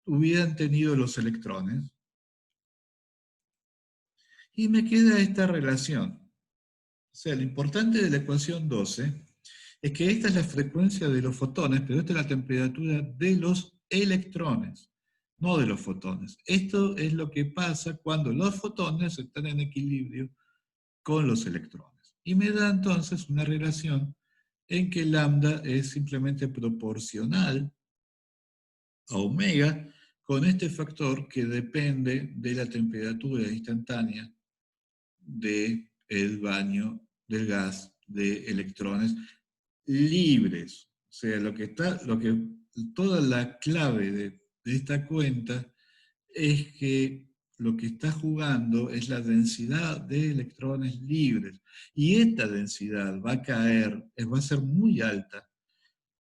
hubieran tenido los electrones. Y me queda esta relación. O sea, lo importante de la ecuación 12 Es que esta es la frecuencia de los fotones, pero esta es la temperatura de los electrones, no de los fotones. Esto es lo que pasa cuando los fotones están en equilibrio con los electrones. Y me da entonces una relación en que lambda es simplemente proporcional a omega con este factor que depende de la temperatura instantánea del baño del gas de electrones libres. O sea, toda la clave de esta cuenta es que lo que está jugando es la densidad de electrones libres. Y esta densidad va a caer, va a ser muy alta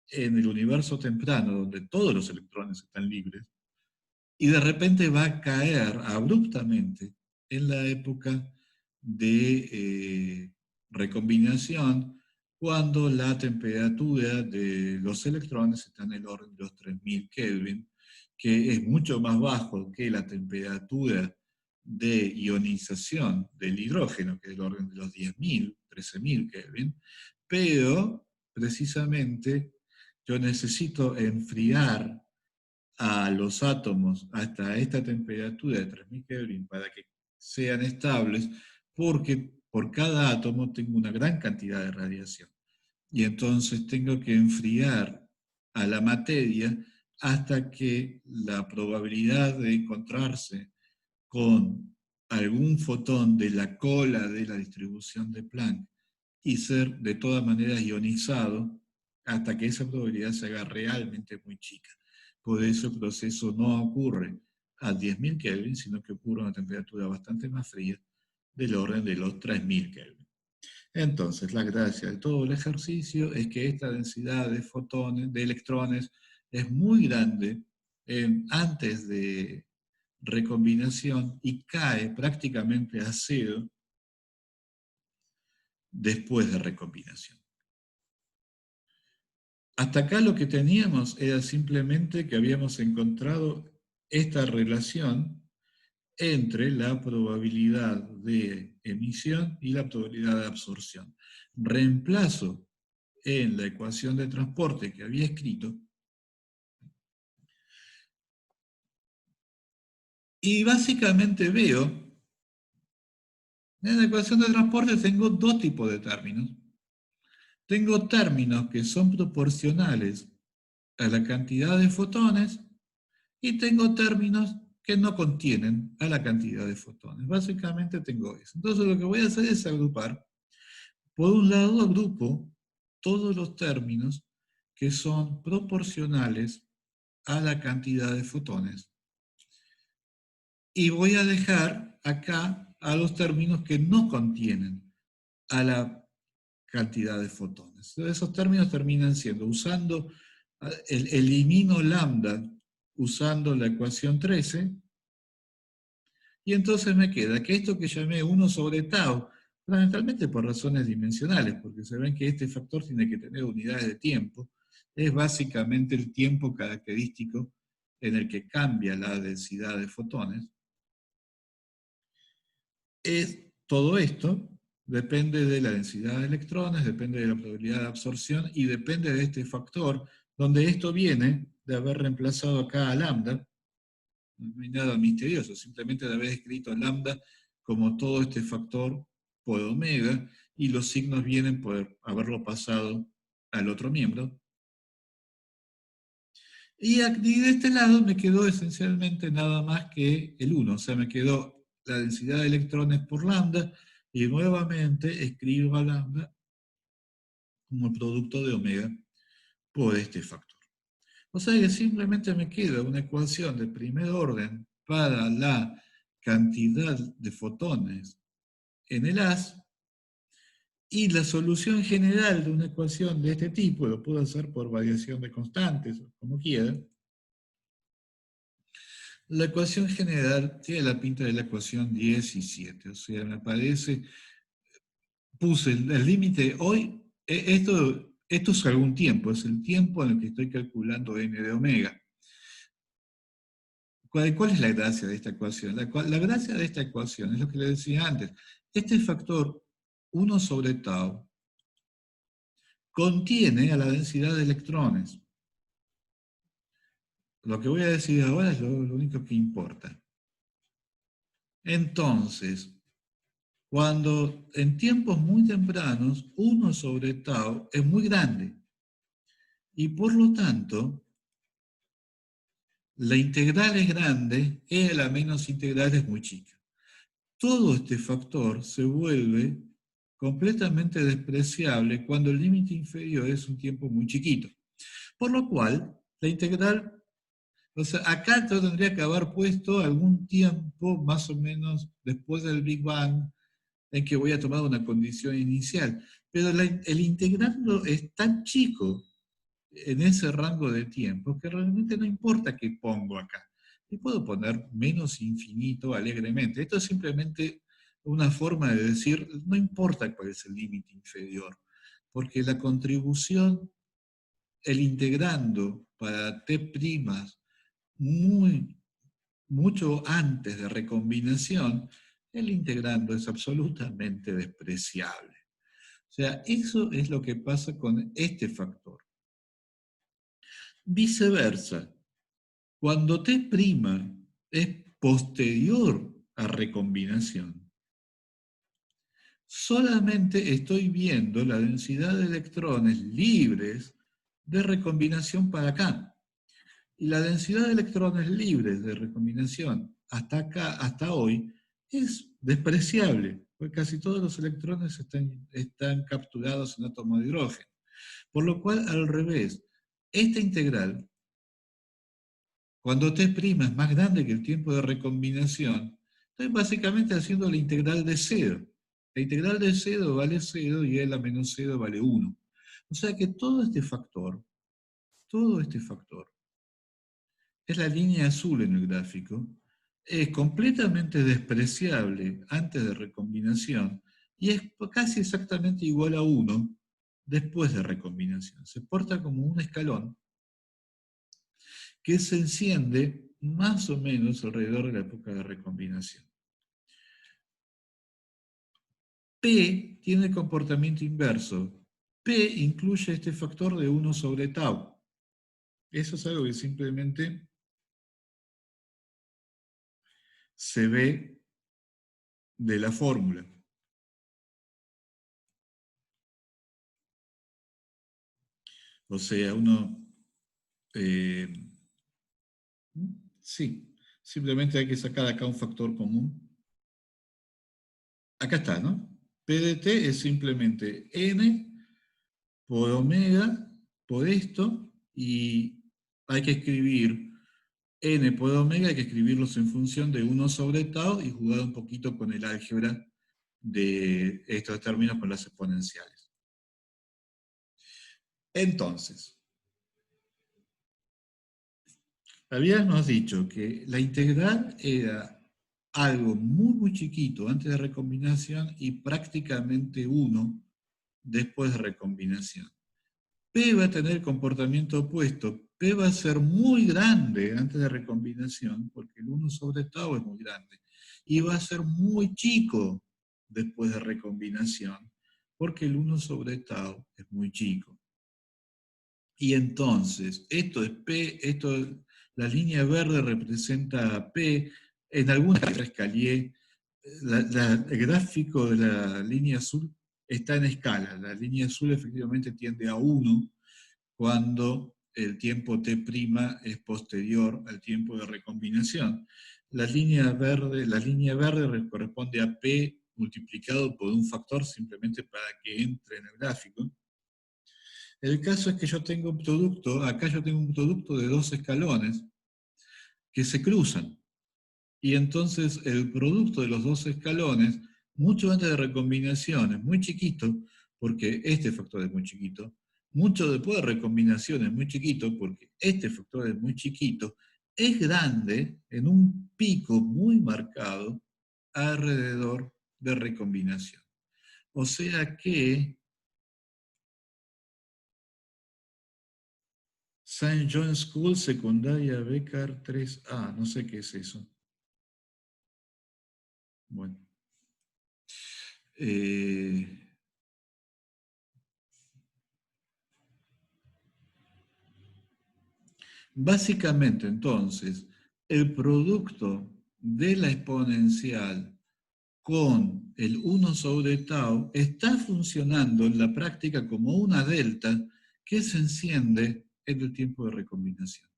en el universo temprano, donde todos los electrones están libres, y de repente va a caer abruptamente en la época de recombinación, cuando la temperatura de los electrones está en el orden de los 3000 Kelvin, que es mucho más bajo que la temperatura de ionización del hidrógeno, que es el orden de los 10.000, 13.000 Kelvin, pero precisamente yo necesito enfriar a los átomos hasta esta temperatura de 3000 Kelvin para que sean estables, porque por cada átomo tengo una gran cantidad de radiación. Y entonces tengo que enfriar a la materia hasta que la probabilidad de encontrarse con algún fotón de la cola de la distribución de Planck y ser de todas maneras ionizado, hasta que esa probabilidad se haga realmente muy chica. Por eso el proceso no ocurre a 10.000 Kelvin, sino que ocurre a una temperatura bastante más fría, del orden de los 3.000 Kelvin. Entonces, la gracia de todo el ejercicio es que esta densidad de fotones, de electrones, es muy grande antes de recombinación y cae prácticamente a cero después de recombinación. Hasta acá lo que teníamos era simplemente que habíamos encontrado esta relación entre la probabilidad de emisión y la probabilidad de absorción. Reemplazo en la ecuación de transporte que había escrito y básicamente veo, en la ecuación de transporte tengo dos tipos de términos. Tengo términos que son proporcionales a la cantidad de fotones y tengo términos que no contienen a la cantidad de fotones. Básicamente tengo eso. Entonces lo que voy a hacer es agrupar. Por un lado agrupo todos los términos que son proporcionales a la cantidad de fotones. Y voy a dejar acá a los términos que no contienen a la cantidad de fotones. Esos términos terminan siendo, elimino lambda usando la ecuación 13, y entonces me queda que esto que llamé 1 sobre tau, fundamentalmente por razones dimensionales, porque se ven que este factor tiene que tener unidades de tiempo, es básicamente el tiempo característico en el que cambia la densidad de fotones. Todo esto depende de la densidad de electrones, depende de la probabilidad de absorción y depende de este factor, donde esto viene de haber reemplazado acá a lambda. No hay nada misterioso, simplemente de haber escrito lambda como todo este factor por omega, y los signos vienen por haberlo pasado al otro miembro. Y de este lado me quedó esencialmente nada más que el 1, o sea, me quedó la densidad de electrones por lambda, y nuevamente escribo a lambda como el producto de omega por este factor. O sea que simplemente me queda una ecuación de primer orden para la cantidad de fotones en el haz, y la solución general de una ecuación de este tipo, lo puedo hacer por variación de constantes, o como quiera. La ecuación general tiene la pinta de la ecuación 17, o sea, me parece, puse el límite hoy, esto es algún tiempo, es el tiempo en el que estoy calculando n de omega. ¿Cuál es la gracia de esta ecuación? La gracia de esta ecuación es lo que le decía antes. Este factor 1 sobre tau contiene a la densidad de electrones. Lo que voy a decir ahora es lo único que importa. Entonces, cuando en tiempos muy tempranos, 1 sobre tau es muy grande. Y por lo tanto, la integral es grande, E la menos integral es muy chica. Todo este factor se vuelve completamente despreciable cuando el límite inferior es un tiempo muy chiquito. Por lo cual, la integral, o sea, acá yo tendría que haber puesto algún tiempo más o menos después del Big Bang en que voy a tomar una condición inicial. Pero el integrando es tan chico en ese rango de tiempo que realmente no importa qué pongo acá. Y puedo poner menos infinito alegremente. Esto es simplemente una forma de decir, no importa cuál es el límite inferior, porque la contribución, el integrando para T' mucho antes de recombinación, el integrando es absolutamente despreciable. O sea, eso es lo que pasa con este factor. Viceversa, cuando T' es posterior a recombinación, solamente estoy viendo la densidad de electrones libres de recombinación para acá. Y la densidad de electrones libres de recombinación hasta acá, hasta hoy, es despreciable, porque casi todos los electrones están capturados en átomos de hidrógeno. Por lo cual, al revés, esta integral, cuando T' es más grande que el tiempo de recombinación, estoy básicamente haciendo la integral de 0. La integral de 0 vale 0 y L a menos 0 vale 1. O sea que todo este factor, es la línea azul en el gráfico, es completamente despreciable antes de recombinación y es casi exactamente igual a 1 después de recombinación. Se porta como un escalón que se enciende más o menos alrededor de la época de recombinación. P tiene comportamiento inverso. P incluye este factor de 1 sobre tau. Eso es algo que simplemente se ve de la fórmula. O sea, sí, simplemente hay que sacar acá un factor común. Acá está, ¿no? P de t es simplemente n por omega por esto, y hay que escribir n por omega, hay que escribirlos en función de 1 sobre tau y jugar un poquito con el álgebra de estos términos con las exponenciales. Entonces, habíamos dicho que la integral era algo muy chiquito antes de recombinación y prácticamente 1 después de recombinación. P va a tener comportamiento opuesto. P va a ser muy grande antes de recombinación, porque el 1 sobre tau es muy grande. Y va a ser muy chico después de recombinación, porque el 1 sobre tau es muy chico. Y entonces, esto es P, la línea verde representa a P, en algunas Rescalier, el gráfico de la línea azul está en escala. La línea azul efectivamente tiende a 1 cuando el tiempo T' es posterior al tiempo de recombinación. La línea verde corresponde a P multiplicado por un factor simplemente para que entre en el gráfico. El caso es que yo tengo un producto, acá yo tengo un producto de 2 escalones que se cruzan. Y entonces el producto de los 2 escalones, mucho antes de recombinación, es muy chiquito, porque este factor es muy chiquito. Mucho después de recombinación es muy chiquito, porque este factor es muy chiquito. Es grande en un pico muy marcado alrededor de recombinación. O sea que St. John's School, secundaria Becar 3A, no sé qué es eso. Bueno. Básicamente, entonces, el producto de la exponencial con el 1 sobre tau está funcionando en la práctica como una delta que se enciende en el tiempo de recombinación.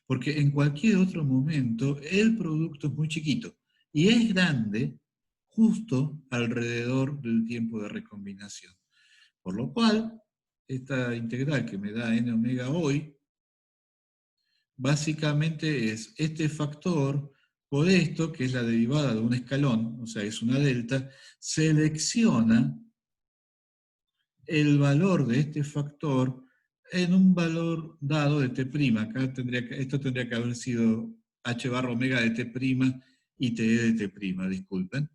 Porque en cualquier otro momento el producto es muy chiquito y es grande justo alrededor del tiempo de recombinación. Por lo cual, esta integral que me da n omega hoy, básicamente es este factor por esto, que es la derivada de un escalón, o sea, es una delta, selecciona el valor de este factor en un valor dado de T'. Acá esto tendría que haber sido h barra omega de T' y T de T', disculpen.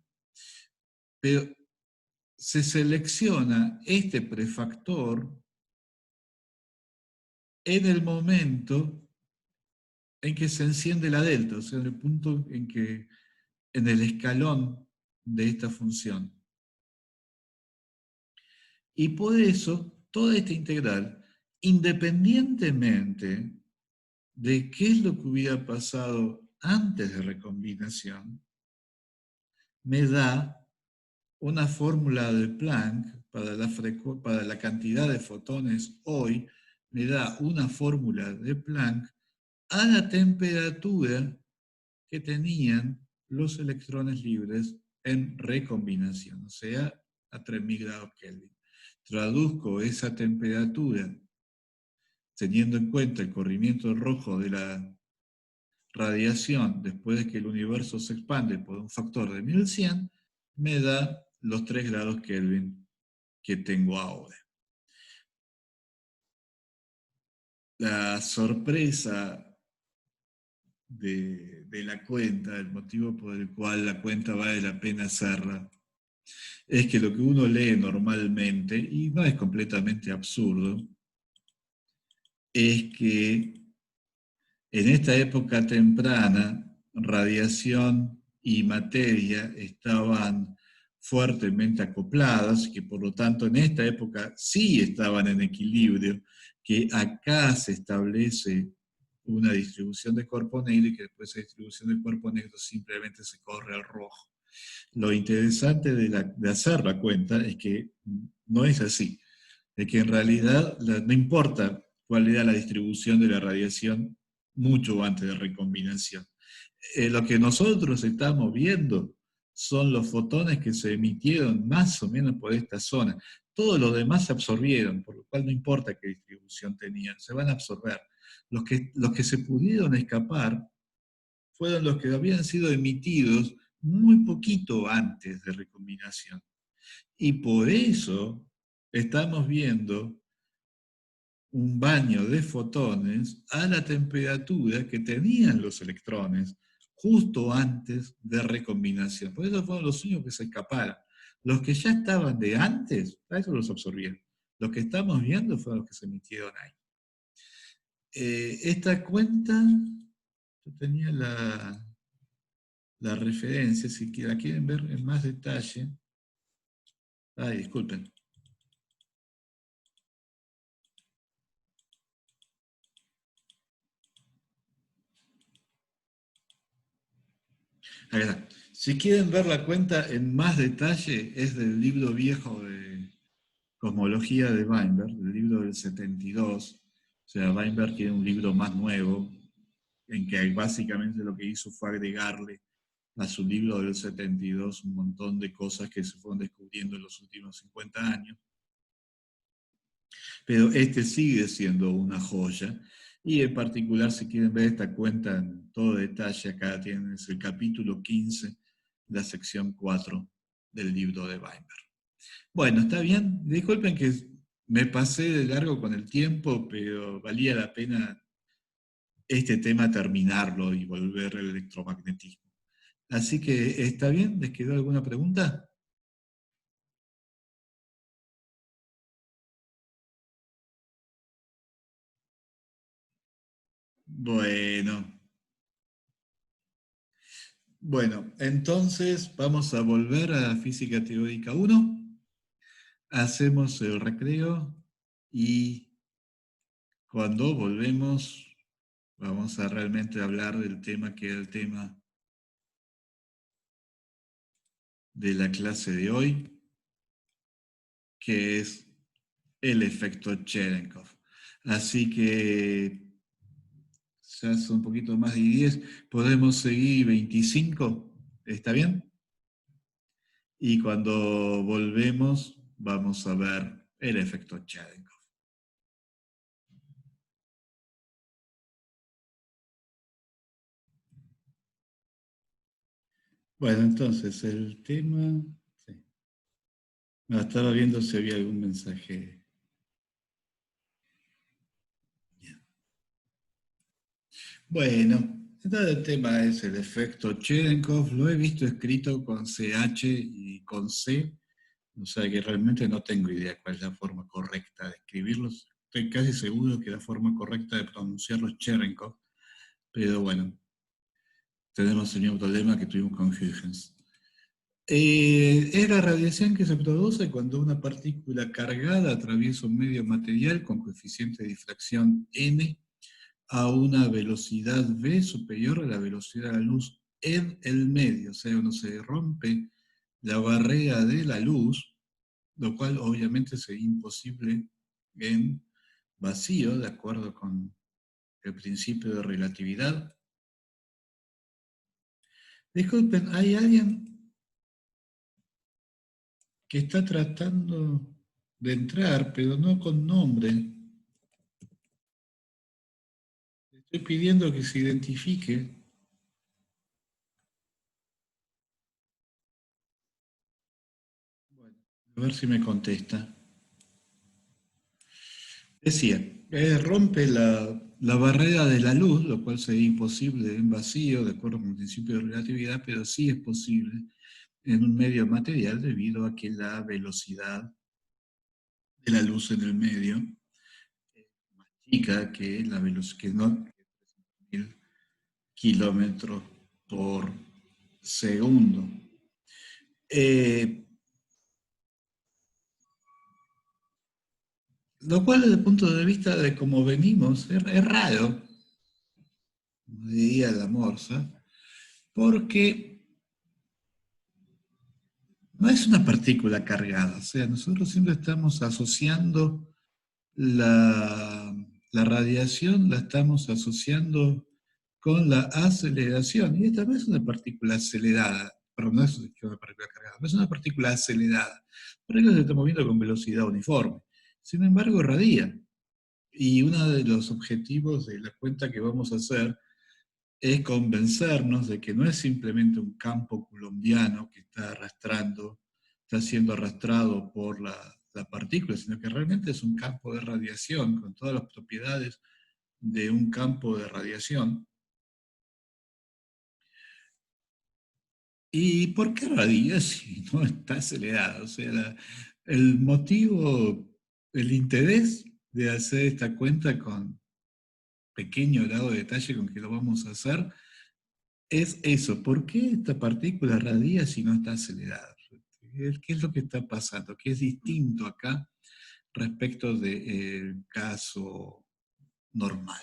Pero se selecciona este prefactor en el momento en que se enciende la delta, o sea, en el punto en que, en el escalón de esta función. Y por eso, toda esta integral, independientemente de qué es lo que hubiera pasado antes de recombinación, me da una fórmula de Planck para la cantidad de fotones hoy, me da una fórmula de Planck a la temperatura que tenían los electrones libres en recombinación, o sea, a 3000 grados Kelvin. Traduzco esa temperatura teniendo en cuenta el corrimiento rojo de la radiación después de que el universo se expande por un factor de 1100, me da los 3 grados Kelvin que tengo ahora. La sorpresa de la cuenta, el motivo por el cual la cuenta vale la pena hacerla, es que lo que uno lee normalmente, y no es completamente absurdo, es que en esta época temprana, radiación y materia estaban fuertemente acopladas, que por lo tanto en esta época sí estaban en equilibrio, que acá se establece una distribución de cuerpo negro y que después esa distribución de cuerpo negro simplemente se corre al rojo. Lo interesante de hacer la cuenta es que no es así, es que en realidad no importa cuál era la distribución de la radiación mucho antes de recombinación. Lo que nosotros estamos viendo son los fotones que se emitieron más o menos por esta zona. Todos los demás se absorbieron, por lo cual no importa qué distribución tenían, se van a absorber. Los que se pudieron escapar fueron los que habían sido emitidos muy poquito antes de recombinación. Y por eso estamos viendo un baño de fotones a la temperatura que tenían los electrones justo antes de recombinación. Por eso fueron los únicos que se escaparon. Los que ya estaban de antes, a eso los absorbieron. Los que estamos viendo fueron los que se emitieron ahí. Esta cuenta, yo tenía la referencia, si la quieren ver en más detalle. Ay, disculpen. Acá está. Si quieren ver la cuenta en más detalle, es del libro viejo de Cosmología de Weinberg, del libro del 72. O sea, Weinberg tiene un libro más nuevo, en que básicamente lo que hizo fue agregarle a su libro del 72 un montón de cosas que se fueron descubriendo en los últimos 50 años. Pero este sigue siendo una joya. Y en particular, si quieren ver esta cuenta en todo detalle, acá tienen el capítulo 15, la sección 4 del libro de Weinberg. Bueno, está bien. Disculpen que me pasé de largo con el tiempo, pero valía la pena este tema terminarlo y volver al electromagnetismo. Así que, ¿está bien? ¿Les quedó alguna pregunta? Bueno. Bueno, entonces vamos a volver a Física Teórica 1. Hacemos el recreo y cuando volvemos Vamos a realmente hablar del tema que era el tema de la clase de hoy, que es el efecto Cherenkov. Así que ya son un poquito más de 10, podemos seguir 25, ¿está bien? Y cuando volvemos vamos a ver el efecto Cherenkov. Bueno, entonces el tema... Sí. No, estaba viendo si había algún mensaje. Bien. Bueno, entonces el tema es el efecto Cherenkov. Lo he visto escrito con CH y con C, o sea que realmente no tengo idea cuál es la forma correcta de escribirlos. Estoy casi seguro que la forma correcta de pronunciarlo es Cherenkov, pero bueno, tenemos el mismo problema que tuvimos con Huygens. Es la radiación que se produce cuando una partícula cargada atraviesa un medio material con coeficiente de difracción n a una velocidad v superior a la velocidad de la luz en el medio. O sea, cuando se rompe la barrera de la luz, lo cual obviamente sería imposible en vacío, de acuerdo con el principio de relatividad. Disculpen, hay alguien que está tratando de entrar, pero no con nombre. Le estoy pidiendo que se identifique. Bueno, a ver si me contesta. Decía, rompe la barrera de la luz, lo cual sería imposible en vacío, de acuerdo con el principio de relatividad, pero sí es posible en un medio material debido a que la velocidad de la luz en el medio es más chica que la velocidad, que no, 1000 kilómetros por segundo. Eh, lo cual desde el punto de vista de cómo venimos es raro, como diría la Morsa, porque no es una partícula cargada, o sea, nosotros siempre estamos asociando la radiación, la estamos asociando con la aceleración, y esta no es una partícula acelerada, perdón, no es una partícula cargada, no es una partícula acelerada, por eso se está moviendo con velocidad uniforme, sin embargo radia, y uno de los objetivos de la cuenta que vamos a hacer es convencernos de que no es simplemente un campo coulombiano que está arrastrando, está siendo arrastrado por la partícula, sino que realmente es un campo de radiación con todas las propiedades de un campo de radiación. ¿Y por qué radia si no está acelerado? O sea, el motivo, el interés de hacer esta cuenta con pequeño grado de detalle con que lo vamos a hacer, es eso. ¿Por qué esta partícula radia si no está acelerada? ¿Qué es lo que está pasando? ¿Qué es distinto acá respecto del caso normal?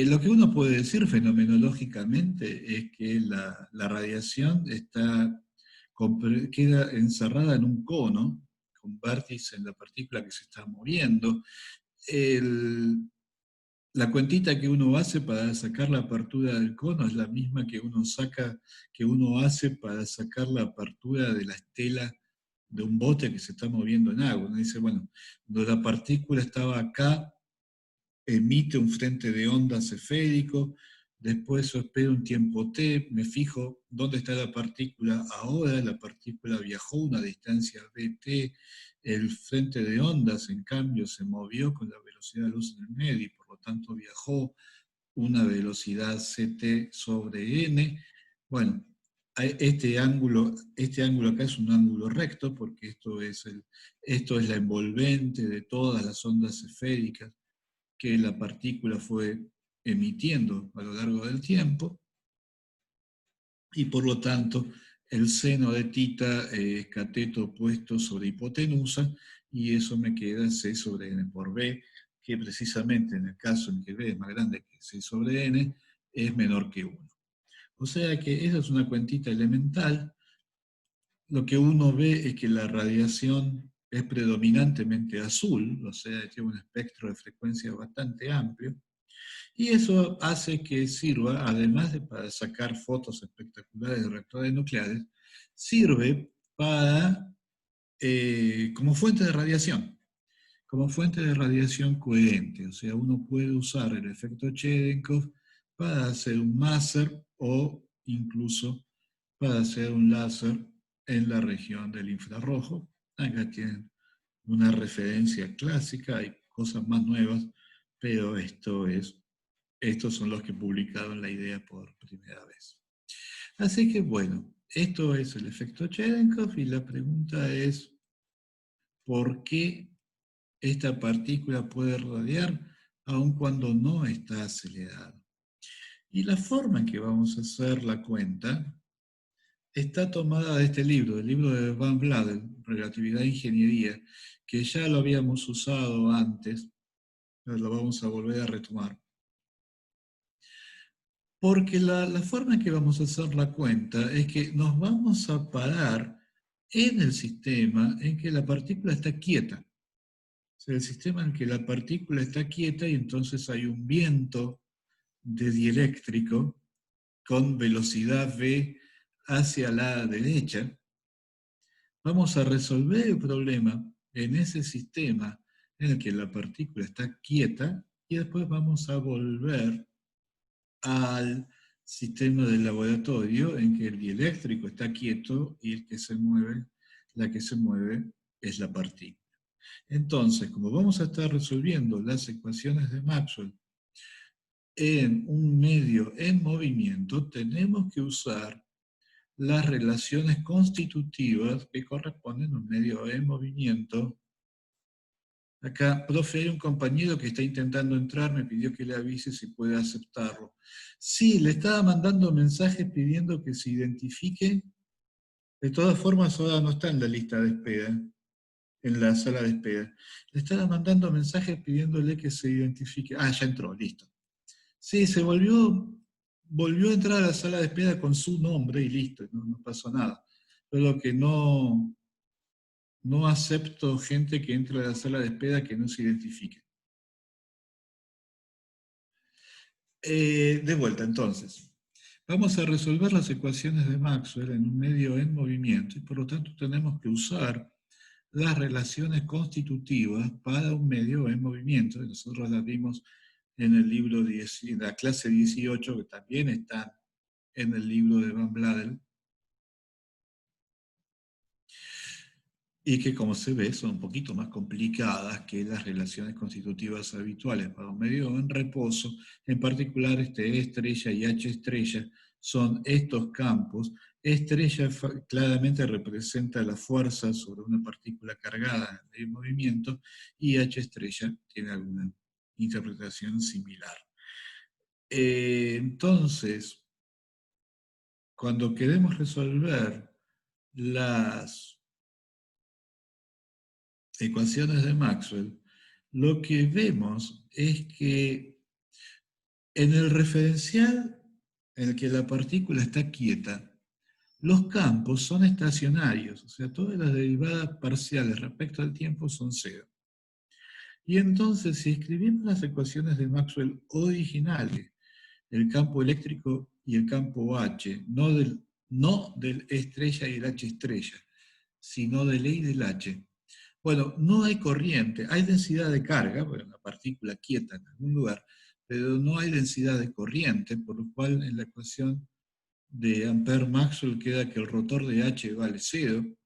Lo que uno puede decir fenomenológicamente es que la radiación queda encerrada en un cono, con vértice en la partícula que se está moviendo. El, la cuentita que uno hace para sacar la apertura del cono es la misma que uno hace para sacar la apertura de la estela de un bote que se está moviendo en agua. Uno dice, bueno, cuando la partícula estaba acá, emite un frente de ondas esférico, después yo espero un tiempo t, me fijo dónde está la partícula ahora, la partícula viajó una distancia bt, el frente de ondas en cambio se movió con la velocidad de luz en el medio y por lo tanto viajó una velocidad ct sobre n. Bueno, este ángulo acá es un ángulo recto porque esto es la envolvente de todas las ondas esféricas que la partícula fue emitiendo a lo largo del tiempo, y por lo tanto el seno de tita es cateto opuesto sobre hipotenusa, y eso me queda C sobre n por b, que precisamente en el caso en que B es más grande que 6 sobre n, es menor que 1. O sea que esa es una cuentita elemental. Lo que uno ve es que la radiación es predominantemente azul, o sea, tiene un espectro de frecuencia bastante amplio, y eso hace que sirva, además de para sacar fotos espectaculares de reactores nucleares, sirve para, como fuente de radiación. Como fuente de radiación coherente, o sea, uno puede usar el efecto Cherenkov para hacer un máser o incluso para hacer un láser en la región del infrarrojo. Acá tienen una referencia clásica, hay cosas más nuevas, pero estos son los que publicaron la idea por primera vez. Así que bueno, esto es el efecto Cherenkov y la pregunta es, ¿por qué esta partícula puede radiar aun cuando no está acelerada? Y la forma en que vamos a hacer la cuenta está tomada de este libro, del libro de Van Vladen, Relatividad e Ingeniería, que ya lo habíamos usado antes, pero lo vamos a volver a retomar. Porque la forma en que vamos a hacer la cuenta es que nos vamos a parar en el sistema en que la partícula está quieta. O sea, el sistema en que la partícula está quieta y entonces hay un viento de dieléctrico con velocidad v hacia la derecha. Vamos a resolver el problema en ese sistema en el que la partícula está quieta y después vamos a volver al sistema del laboratorio en que el dieléctrico está quieto y el que se mueve, la que se mueve es la partícula. Entonces, como vamos a estar resolviendo las ecuaciones de Maxwell en un medio en movimiento, tenemos que usar las relaciones constitutivas que corresponden a un medio en movimiento. Acá, profe, hay un compañero que está intentando entrar, me pidió que le avise si puede aceptarlo. Sí, le estaba mandando mensajes pidiendo que se identifique. De todas formas, ahora no está en la lista de espera, en la sala de espera. Le estaba mandando mensajes pidiéndole que se identifique. Ah, ya entró, listo. Sí, volvió a entrar a la sala de espera con su nombre y listo, no pasó nada. Pero que no acepto gente que entre a la sala de espera que no se identifique. De vuelta, entonces. Vamos a resolver las ecuaciones de Maxwell en un medio en movimiento y por lo tanto tenemos que usar las relaciones constitutivas para un medio en movimiento. Nosotros las vimos en el libro en la clase 18, que también está en el libro de Van Bladel, y que, como se ve, son un poquito más complicadas que las relaciones constitutivas habituales para un medio en reposo. En particular, E estrella y H estrella son estos campos. Estrella claramente representa la fuerza sobre una partícula cargada en movimiento, y H estrella tiene alguna interpretación similar. Entonces, cuando queremos resolver las ecuaciones de Maxwell, lo que vemos es que en el referencial en el que la partícula está quieta, los campos son estacionarios, o sea, todas las derivadas parciales respecto al tiempo son cero. Y entonces, si escribimos las ecuaciones de Maxwell originales, el campo eléctrico y el campo H, no del E estrella y el H estrella, sino del E y del H, bueno, no hay corriente, hay densidad de carga, bueno, una partícula quieta en algún lugar, pero no hay densidad de corriente, por lo cual en la ecuación de Ampère-Maxwell queda que el rotor de H vale 0,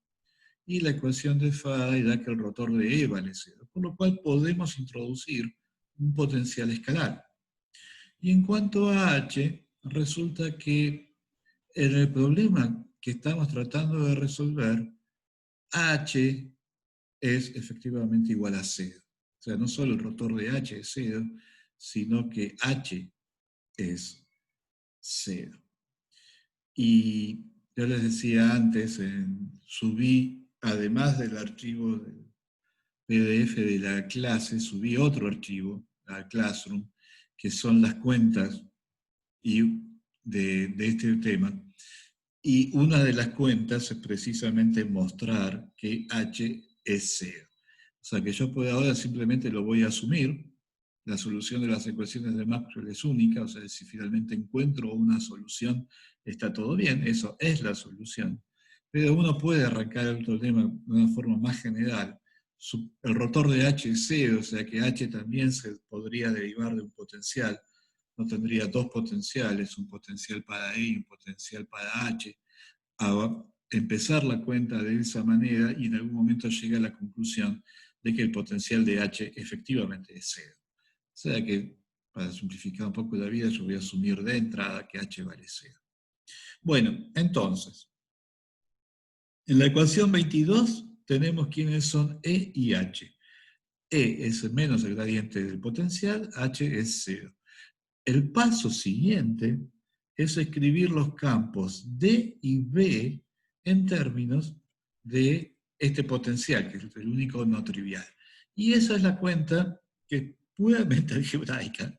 y la ecuación de Faraday da que el rotor de E vale 0, por lo cual podemos introducir un potencial escalar. Y en cuanto a H, resulta que en el problema que estamos tratando de resolver, H es efectivamente igual a 0. O sea, no solo el rotor de H es 0, sino que H es 0. Y yo les decía antes, subí, además del archivo PDF de la clase, subí otro archivo al Classroom, que son las cuentas de este tema. Y una de las cuentas es precisamente mostrar que H es 0. O sea que yo puedo ahora simplemente lo voy a asumir. La solución de las ecuaciones de Maxwell es única, o sea, si finalmente encuentro una solución, está todo bien, eso es la solución. Pero uno puede arrancar el problema de una forma más general. El rotor de H es 0, o sea que H también se podría derivar de un potencial. No tendría dos potenciales, un potencial para E y un potencial para H. A empezar la cuenta de esa manera y en algún momento llega a la conclusión de que el potencial de H efectivamente es 0. O sea que, para simplificar un poco la vida, yo voy a asumir de entrada que H vale 0. Bueno, entonces, en la ecuación 22 tenemos quiénes son E y H. E es menos el gradiente del potencial, H es 0. El paso siguiente es escribir los campos D y B en términos de este potencial, que es el único no trivial. Y esa es la cuenta que es puramente algebraica,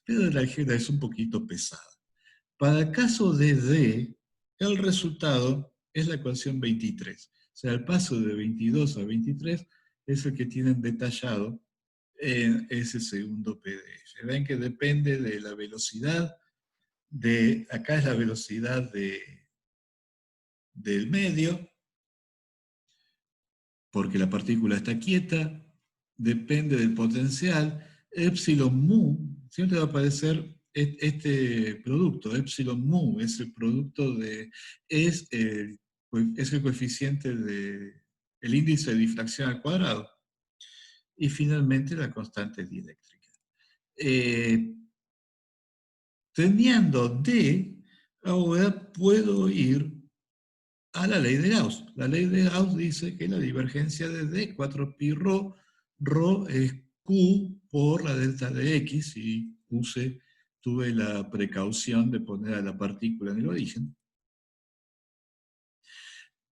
pero la álgebra es un poquito pesada. Para el caso de D, el resultado es la ecuación 23. O sea, el paso de 22 a 23 es el que tienen detallado en ese segundo PDF. Ven que depende de la velocidad acá es la velocidad del medio, porque la partícula está quieta, depende del potencial, epsilon mu, siempre va a aparecer este producto, epsilon mu, es el producto es el coeficiente el índice de difracción al cuadrado, y finalmente la constante dieléctrica. Teniendo D, ahora puedo ir a la ley de Gauss. La ley de Gauss dice que la divergencia de D, 4pi rho, rho es Q por la delta de X, y tuve la precaución de poner a la partícula en el origen.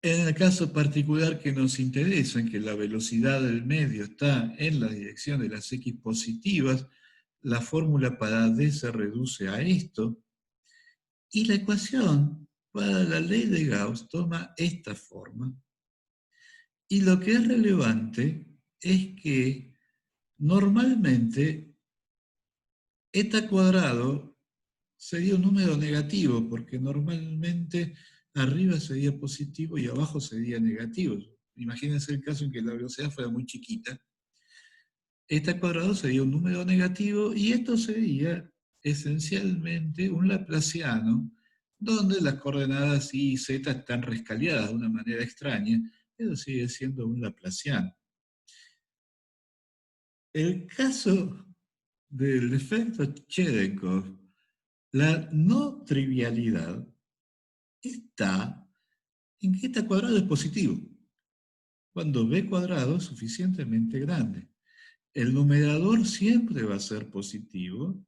En el caso particular que nos interesa, en que la velocidad del medio está en la dirección de las X positivas, la fórmula para D se reduce a esto, y la ecuación para la ley de Gauss toma esta forma. Y lo que es relevante es que normalmente eta cuadrado sería un número negativo, porque normalmente arriba sería positivo y abajo sería negativo. Imagínense el caso en que la velocidad fuera muy chiquita. Eta cuadrado sería un número negativo y esto sería esencialmente un laplaciano donde las coordenadas y z están rescaleadas de una manera extraña, pero sigue siendo un laplaciano. El caso del efecto Cherenkov, la no trivialidad está en que eta cuadrado es positivo, cuando b cuadrado es suficientemente grande. El numerador siempre va a ser positivo,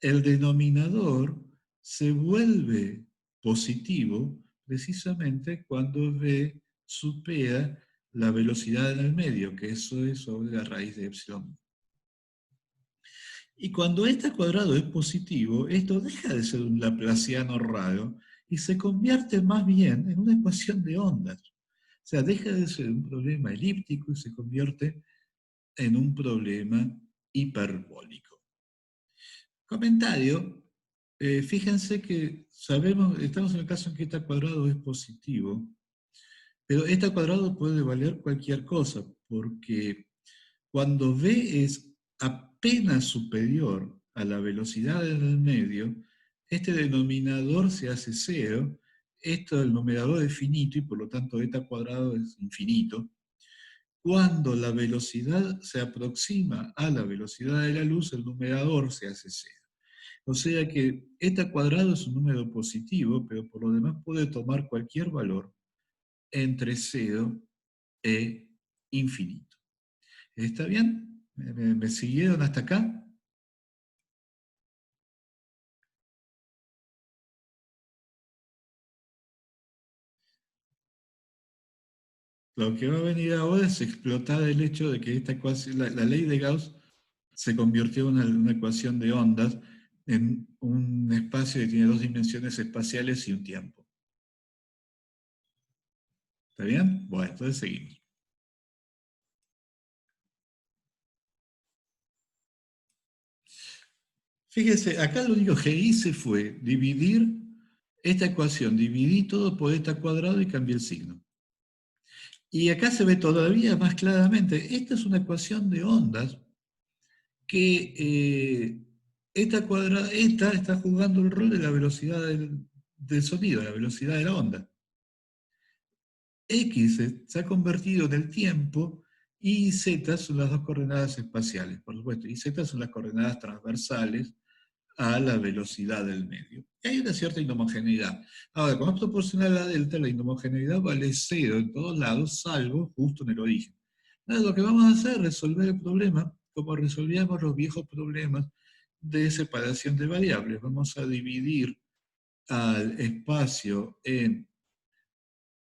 el denominador se vuelve positivo precisamente cuando b supera la velocidad en el medio, que eso es sobre la raíz de epsilon. Y cuando eta cuadrado es positivo, esto deja de ser un laplaciano raro y se convierte más bien en una ecuación de ondas. O sea, deja de ser un problema elíptico y se convierte en un problema hiperbólico. Comentario. Fíjense que estamos en el caso en que eta cuadrado es positivo, pero eta cuadrado puede valer cualquier cosa, porque cuando v es apenas superior a la velocidad en el medio, este denominador se hace cero, el numerador es finito y por lo tanto eta cuadrado es infinito. Cuando la velocidad se aproxima a la velocidad de la luz, el numerador se hace cero. O sea que eta cuadrado es un número positivo, pero por lo demás puede tomar cualquier valor entre 0 e infinito. ¿Está bien? ¿Me siguieron hasta acá? Lo que va a venir ahora es explotar el hecho de que esta ecuación, la ley de Gauss se convirtió en una ecuación de ondas en un espacio que tiene dos dimensiones espaciales y un tiempo. ¿Está bien? Bueno, entonces seguimos. Fíjese, acá lo único que hice fue dividir esta ecuación, dividí todo por eta cuadrado y cambié el signo. Y acá se ve todavía más claramente, esta es una ecuación de ondas que eta está jugando el rol de la velocidad del sonido, la velocidad de la onda. X se ha convertido en el tiempo y Z son las dos coordenadas espaciales, por supuesto, y Z son las coordenadas transversales a la velocidad del medio. Y hay una cierta inhomogeneidad. Ahora, como es proporcional a la delta, la inhomogeneidad vale cero en todos lados, salvo justo en el origen. Entonces, lo que vamos a hacer es resolver el problema como resolvíamos los viejos problemas de separación de variables. Vamos a dividir al espacio en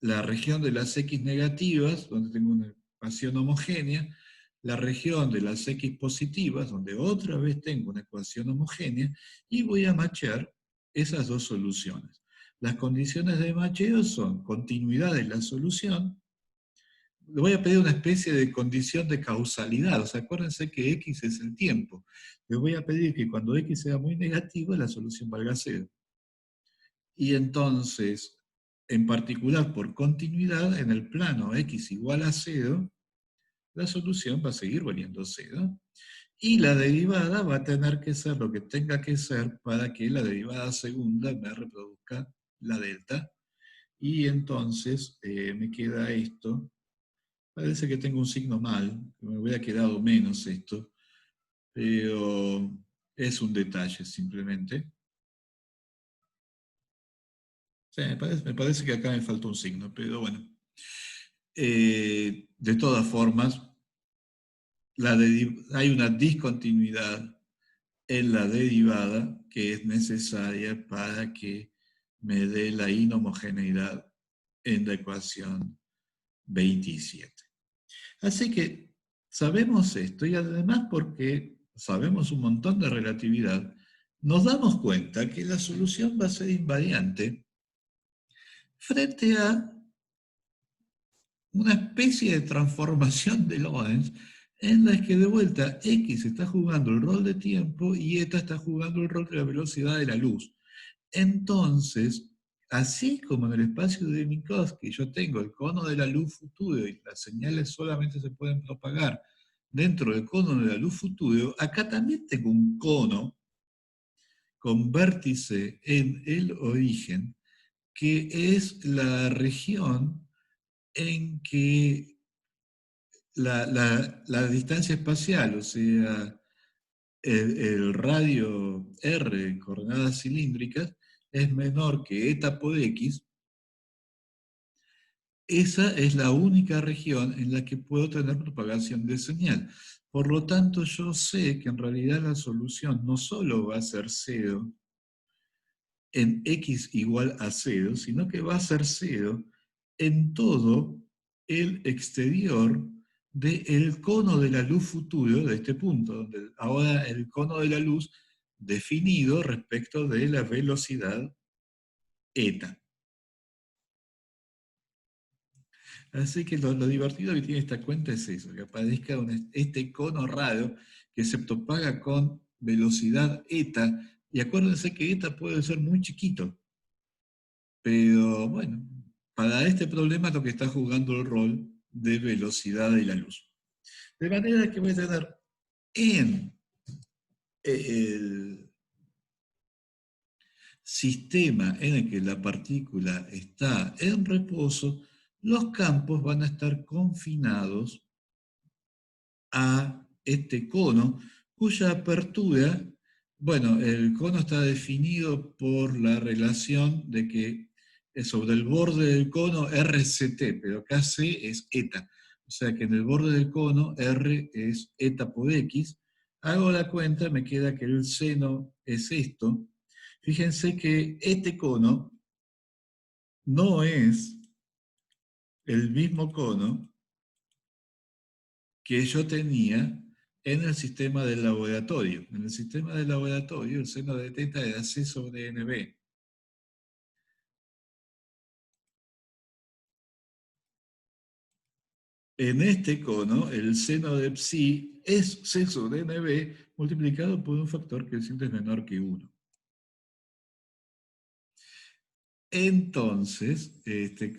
la región de las X negativas, donde tengo una ecuación homogénea, la región de las X positivas, donde otra vez tengo una ecuación homogénea, y voy a machear esas dos soluciones. Las condiciones de macheo son continuidad de la solución. Le voy a pedir una especie de condición de causalidad. O sea, acuérdense que X es el tiempo. Le voy a pedir que cuando X sea muy negativo, la solución valga cero. Y entonces, en particular por continuidad, en el plano x igual a 0, la solución va a seguir valiendo 0. Y la derivada va a tener que ser lo que tenga que ser para que la derivada segunda me reproduzca la delta. Y entonces me queda esto. Parece que tengo un signo mal, que me hubiera quedado menos esto, pero es un detalle simplemente. Sí, me parece que acá me falta un signo, pero bueno. De todas formas, hay una discontinuidad en la derivada que es necesaria para que me dé la inhomogeneidad en la ecuación 27. Así que sabemos esto y además porque sabemos un montón de relatividad, nos damos cuenta que la solución va a ser invariante frente a una especie de transformación de Lorentz en la que de vuelta X está jugando el rol de tiempo y eta está jugando el rol de la velocidad de la luz. Entonces, así como en el espacio de Minkowski yo tengo el cono de la luz futuro y las señales solamente se pueden propagar dentro del cono de la luz futuro, acá también tengo un cono con vértice en el origen, que es la región en que la distancia espacial, o sea, el radio R en coordenadas cilíndricas, es menor que eta por X, esa es la única región en la que puedo tener propagación de señal. Por lo tanto, yo sé que en realidad la solución no solo va a ser cero en X igual a 0, sino que va a ser 0 en todo el exterior del cono de la luz futuro de este punto, donde ahora el cono de la luz definido respecto de la velocidad eta. Así que lo divertido que tiene esta cuenta es eso, que aparezca este cono raro que se propaga con velocidad eta, y acuérdense que eta puede ser muy chiquito. Pero bueno, para este problema lo que está jugando el rol de velocidad de la luz. De manera que voy a tener en el sistema en el que la partícula está en reposo, los campos van a estar confinados a este cono, cuya apertura, bueno, el cono está definido por la relación de que sobre el borde del cono RCT, pero acá C es eta. O sea que en el borde del cono R es eta por X. Hago la cuenta, me queda que el seno es esto. Fíjense que este cono no es el mismo cono que yo tenía en el sistema del laboratorio. En el sistema del laboratorio, el seno de teta era C sobre NB. En este cono, el seno de psi es C sobre NB multiplicado por un factor que siempre es menor que 1. Entonces,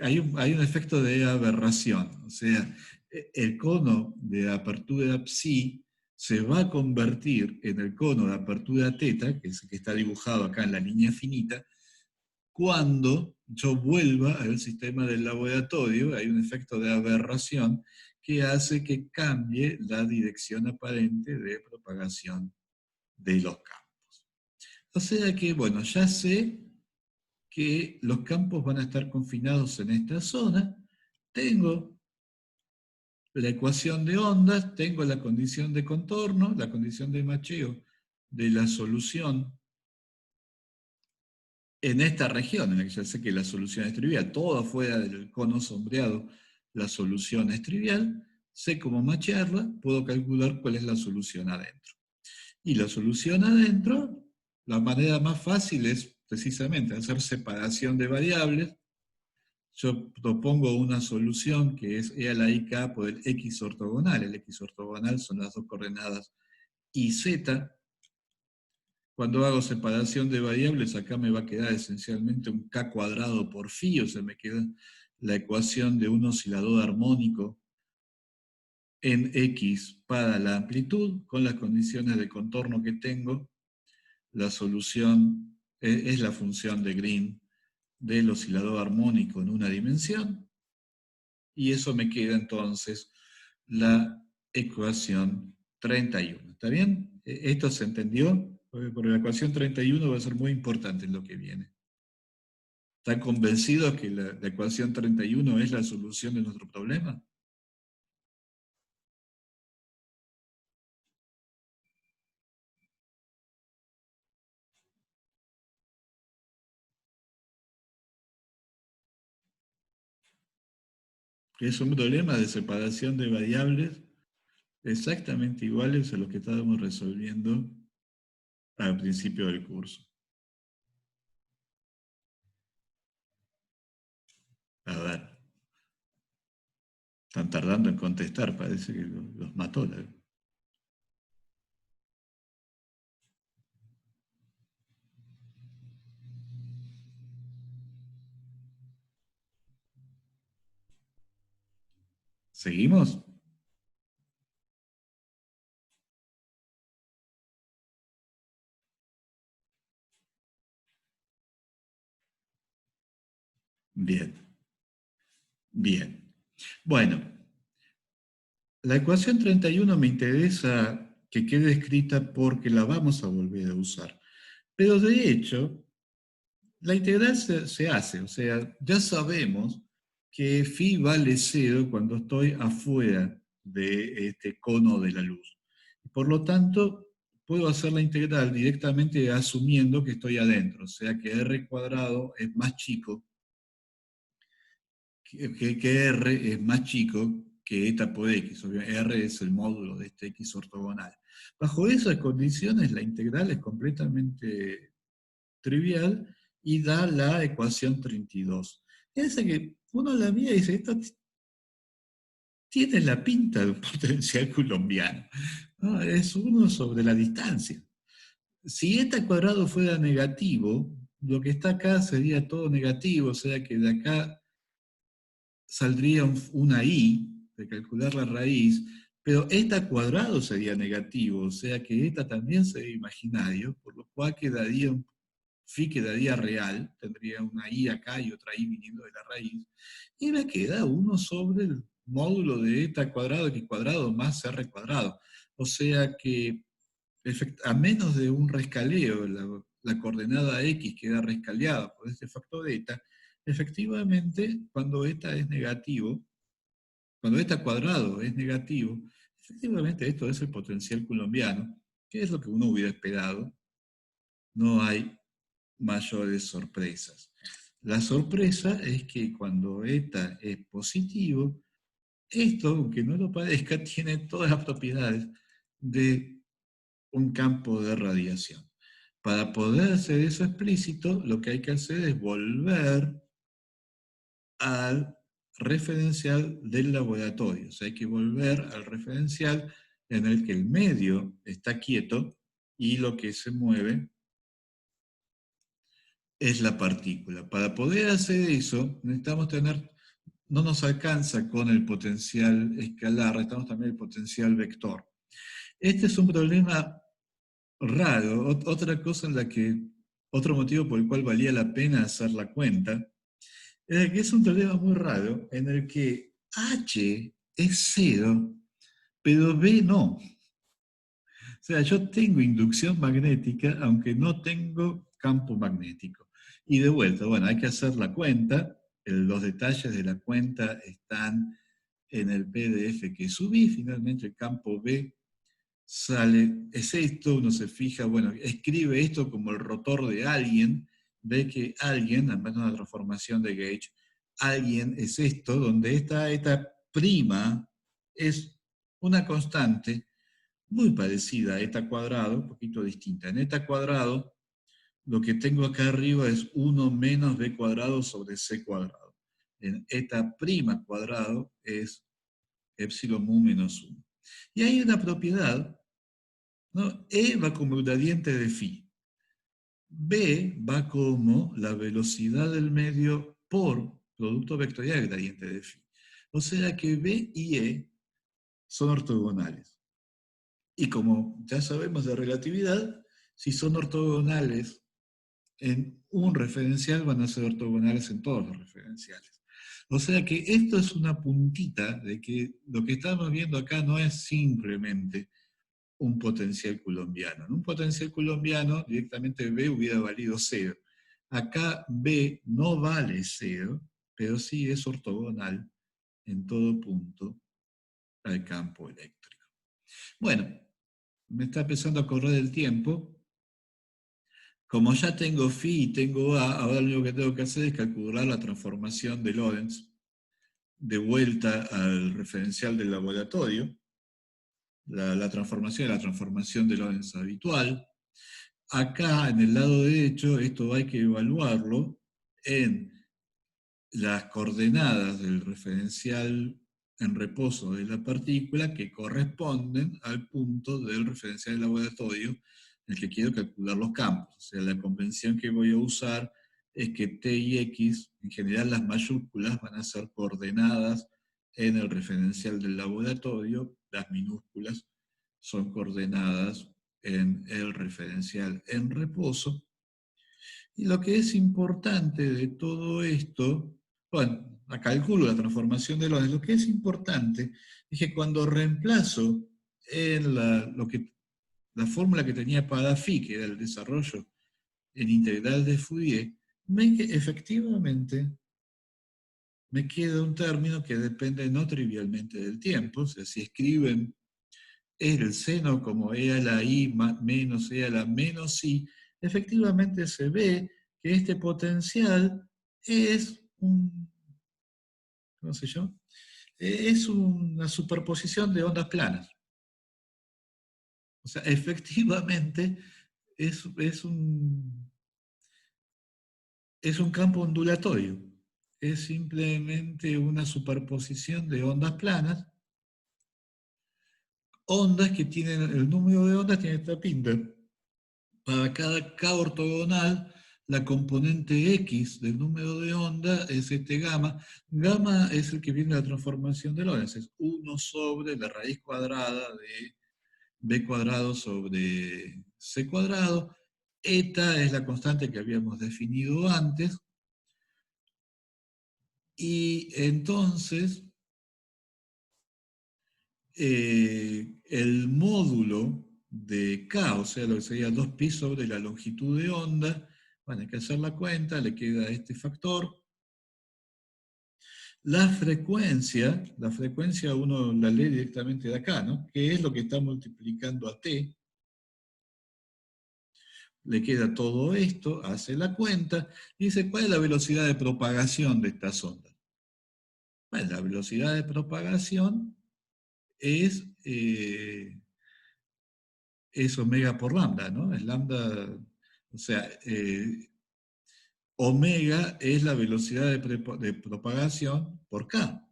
hay un efecto de aberración. O sea, el cono de apertura psi se va a convertir en el cono de apertura teta, que es el que está dibujado acá en la línea finita, cuando yo vuelva al sistema del laboratorio. Hay un efecto de aberración que hace que cambie la dirección aparente de propagación de los campos. O sea que, bueno, ya sé que los campos van a estar confinados en esta zona. Tengo la ecuación de ondas, tengo la condición de contorno, la condición de macheo de la solución en esta región, en la que ya sé que la solución es trivial, todo afuera del cono sombreado, la solución es trivial, sé cómo machearla, puedo calcular cuál es la solución adentro. Y la solución adentro, la manera más fácil es precisamente hacer separación de variables. Yo propongo una solución que es E a la IK por el X ortogonal. El X ortogonal son las dos coordenadas Y, Z. Cuando hago separación de variables, acá me va a quedar esencialmente un K cuadrado por phi, o sea, me queda la ecuación de un oscilador armónico en X para la amplitud, con las condiciones de contorno que tengo. La solución es la función de Green del oscilador armónico en una dimensión, y eso me queda entonces la ecuación 31. ¿Está bien? ¿Esto se entendió? Porque la ecuación 31 va a ser muy importante en lo que viene. ¿Están convencidos que la ecuación 31 es la solución de nuestro problema? Es un problema de separación de variables exactamente iguales a los que estábamos resolviendo al principio del curso. A ver, están tardando en contestar, parece que los mató. ¿Seguimos? Bien, bien. Bueno, la ecuación 31 me interesa que quede escrita porque la vamos a volver a usar. Pero de hecho, la integral se hace, o sea, ya sabemos que phi vale 0 cuando estoy afuera de este cono de la luz. Por lo tanto, puedo hacer la integral directamente asumiendo que estoy adentro, o sea que r cuadrado es más chico, que r es más chico que eta por x. R es el módulo de este x ortogonal. Bajo esas condiciones, la integral es completamente trivial y da la ecuación 32. Fíjense que uno la mira y dice, esto tiene la pinta de un potencial coulombiano. No, es 1 sobre la distancia. Si eta cuadrado fuera negativo, lo que está acá sería todo negativo, o sea que de acá saldría una i, de calcular la raíz, pero eta cuadrado sería negativo, o sea que eta también sería imaginario, por lo cual quedaría phi quedaría real, tendría una i acá y otra i viniendo de la raíz, y me queda 1 sobre el módulo de eta cuadrado, x cuadrado más r cuadrado. O sea que a menos de un rescaleo, la coordenada x queda rescaleada por este factor eta, efectivamente, cuando eta es negativo, cuando eta cuadrado es negativo, efectivamente esto es el potencial coulombiano, que es lo que uno hubiera esperado. No hay mayores sorpresas. La sorpresa es que cuando eta es positivo, esto, aunque no lo parezca, tiene todas las propiedades de un campo de radiación. Para poder hacer eso explícito, lo que hay que hacer es volver al referencial del laboratorio. O sea, hay que volver al referencial en el que el medio está quieto y lo que se mueve es la partícula. Para poder hacer eso, necesitamos tener, no nos alcanza con el potencial escalar, necesitamos también el potencial vector. Este es un problema raro, otra cosa en la que, otro motivo por el cual valía la pena hacer la cuenta, es que es un problema muy raro en el que H es cero, pero B no. O sea, yo tengo inducción magnética, aunque no tengo campo magnético. Y de vuelta, bueno, hay que hacer la cuenta. Los detalles de la cuenta están en el PDF que subí. Finalmente el campo B sale, es esto, uno se fija, bueno, escribe esto como el rotor de alguien, ve que alguien, además de una transformación de gauge, alguien es esto, donde esta eta prima es una constante muy parecida a eta cuadrado, un poquito distinta. En eta cuadrado, lo que tengo acá arriba es 1 menos b cuadrado sobre c cuadrado. En eta prima cuadrado es epsilon mu menos 1. Y hay una propiedad, ¿no? E va como el gradiente de phi. B va como la velocidad del medio por producto vectorial del gradiente de phi. O sea que B y E son ortogonales. Y como ya sabemos de relatividad, si son ortogonales en un referencial, van a ser ortogonales en todos los referenciales. O sea que esto es una puntita de que lo que estamos viendo acá no es simplemente un potencial coulombiano. En un potencial coulombiano, directamente B hubiera valido 0. Acá B no vale 0, pero sí es ortogonal en todo punto al campo eléctrico. Bueno, me está empezando a correr el tiempo. Como ya tengo phi y tengo a, ahora lo único que tengo que hacer es calcular la transformación de Lorentz de vuelta al referencial del laboratorio. La transformación de Lorentz habitual. Acá, en el lado derecho, esto hay que evaluarlo en las coordenadas del referencial en reposo de la partícula que corresponden al punto del referencial del laboratorio en el que quiero calcular los campos. O sea, la convención que voy a usar es que T y X, en general las mayúsculas, van a ser coordenadas en el referencial del laboratorio, las minúsculas son coordenadas en el referencial en reposo. Y lo que es importante de todo esto, bueno, calculo la transformación de lo que es importante es que cuando reemplazo en la fórmula que tenía para phi, que era el desarrollo en integral de Fourier, efectivamente me queda un término que depende no trivialmente del tiempo. O sea, si escriben el seno como e a la i menos e a la menos i, efectivamente se ve que este potencial es ¿cómo se llama? Es una superposición de ondas planas. O sea, efectivamente es un campo ondulatorio. Es simplemente una superposición de ondas planas. Ondas que tienen, el número de ondas tiene esta pinta. Para cada K ortogonal, la componente X del número de onda es este gamma. Gamma es el que viene de la transformación de Lorentz. Es 1 sobre la raíz cuadrada de B cuadrado sobre C cuadrado. Eta es la constante que habíamos definido antes. Y entonces, el módulo de K, o sea, lo que sería 2pi sobre la longitud de onda, bueno, hay que hacer la cuenta, le queda este factor. La frecuencia uno la lee directamente de acá, ¿no? ¿Qué es lo que está multiplicando a t? le queda todo esto, hace la cuenta, y dice, ¿cuál es la velocidad de propagación de estas ondas? Bueno, la velocidad de propagación es omega por lambda, ¿no? Es lambda, o sea, omega es la velocidad de propagación por k.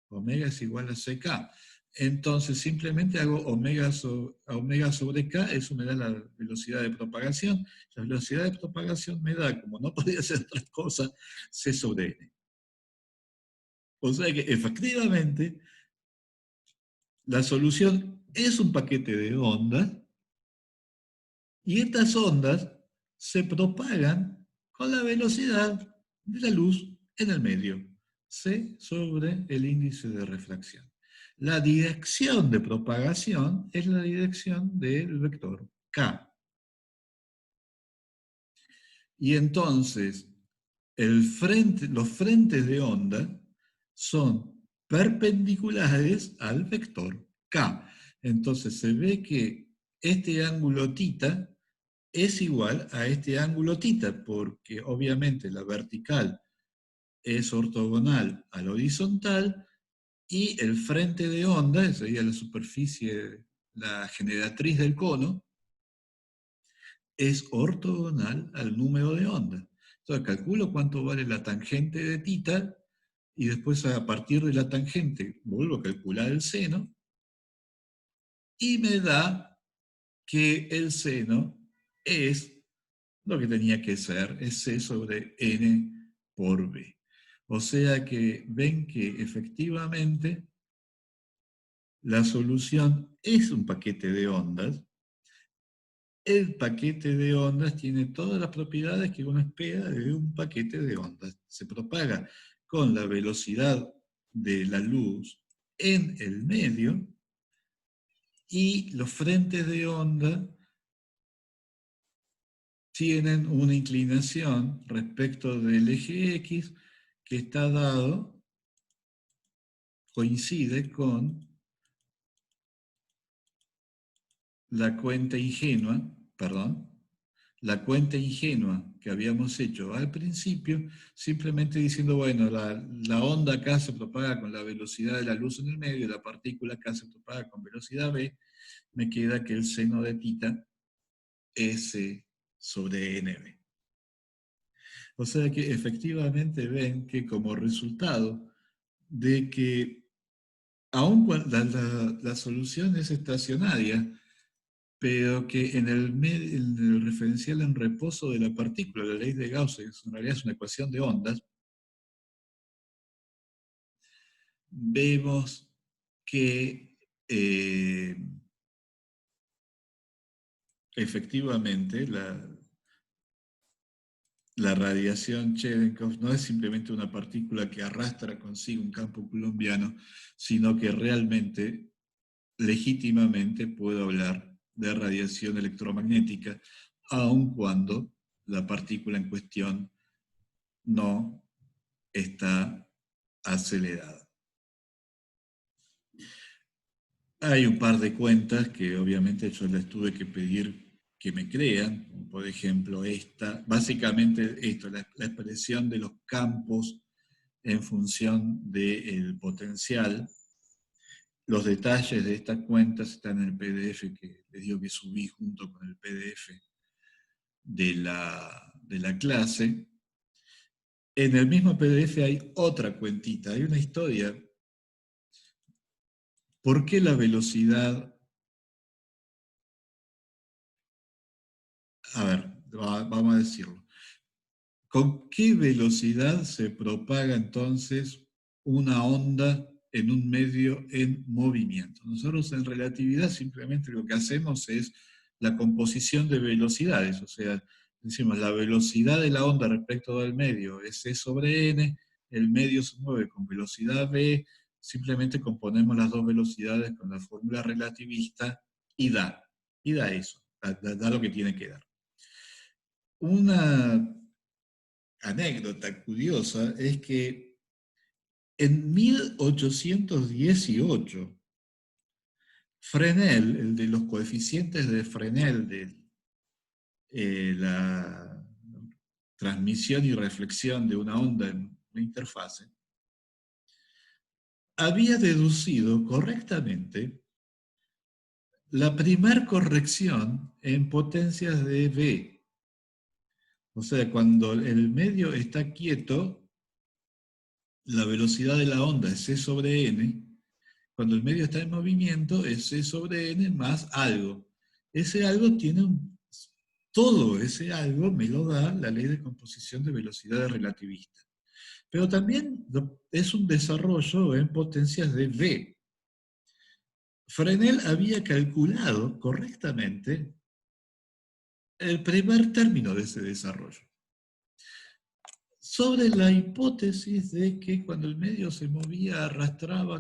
Omega es igual a ck. Entonces simplemente hago omega sobre k, eso me da la velocidad de propagación. La velocidad de propagación me da, como no podía ser otra cosa, c sobre n. O sea que efectivamente la solución es un paquete de ondas y estas ondas se propagan con la velocidad de la luz en el medio, c sobre el índice de refracción. La dirección de propagación es la dirección del vector k. Y entonces, los frentes de onda son perpendiculares al vector k. Entonces se ve que este ángulo θ es igual a este ángulo θ, porque obviamente la vertical es ortogonal al horizontal y el frente de onda, esa sería la superficie, la generatriz del cono, es ortogonal al número de onda. Entonces calculo cuánto vale la tangente de θ y después a partir de la tangente vuelvo a calcular el seno y me da que el seno es lo que tenía que ser, es C sobre N por B. O sea que ven que efectivamente la solución es un paquete de ondas. El paquete de ondas tiene todas las propiedades que uno espera de un paquete de ondas. Se propaga con la velocidad de la luz en el medio y los frentes de onda tienen una inclinación respecto del eje X que está dado, coincide con la cuenta ingenua, perdón, la cuenta ingenua que habíamos hecho al principio, simplemente diciendo, bueno, la onda acá se propaga con la velocidad de la luz en el medio, la partícula acá se propaga con velocidad v, me queda que el seno de θ es sobre nb. O sea que efectivamente ven que como resultado de que aun cuando la solución es estacionaria, pero que en el referencial en reposo de la partícula, la ley de Gauss, en realidad es una ecuación de ondas, vemos que efectivamente la radiación Cherenkov no es simplemente una partícula que arrastra consigo un campo coulombiano, sino que realmente, legítimamente, puedo hablar de radiación electromagnética, aun cuando la partícula en cuestión no está acelerada. Hay un par de cuentas que obviamente yo les tuve que pedir que me crean, por ejemplo esta, básicamente esto, la expresión de los campos en función del potencial. Los detalles de estas cuentas están en el PDF que les digo que subí junto con el PDF de la clase. En el mismo PDF hay otra cuentita, hay una historia. ¿Por qué la velocidad? A ver, vamos a decirlo. ¿Con qué velocidad se propaga entonces una onda en un medio en movimiento? Nosotros en relatividad simplemente lo que hacemos es la composición de velocidades, o sea, decimos la velocidad de la onda respecto del medio es c sobre n, el medio se mueve con velocidad v, simplemente componemos las dos velocidades con la fórmula relativista y da eso, da lo que tiene que dar. Una anécdota curiosa es que en 1818, Fresnel, el de los coeficientes de Fresnel la transmisión y reflexión de una onda en una interfase, había deducido correctamente la primer corrección en potencias de V. O sea, cuando el medio está quieto, la velocidad de la onda es C sobre N. Cuando el medio está en movimiento, es C sobre N más algo. Ese algo tiene todo ese algo me lo da la ley de composición de velocidades relativistas. Pero también es un desarrollo en potencias de V. Fresnel había calculado correctamente el primer término de ese desarrollo, sobre la hipótesis de que cuando el medio se movía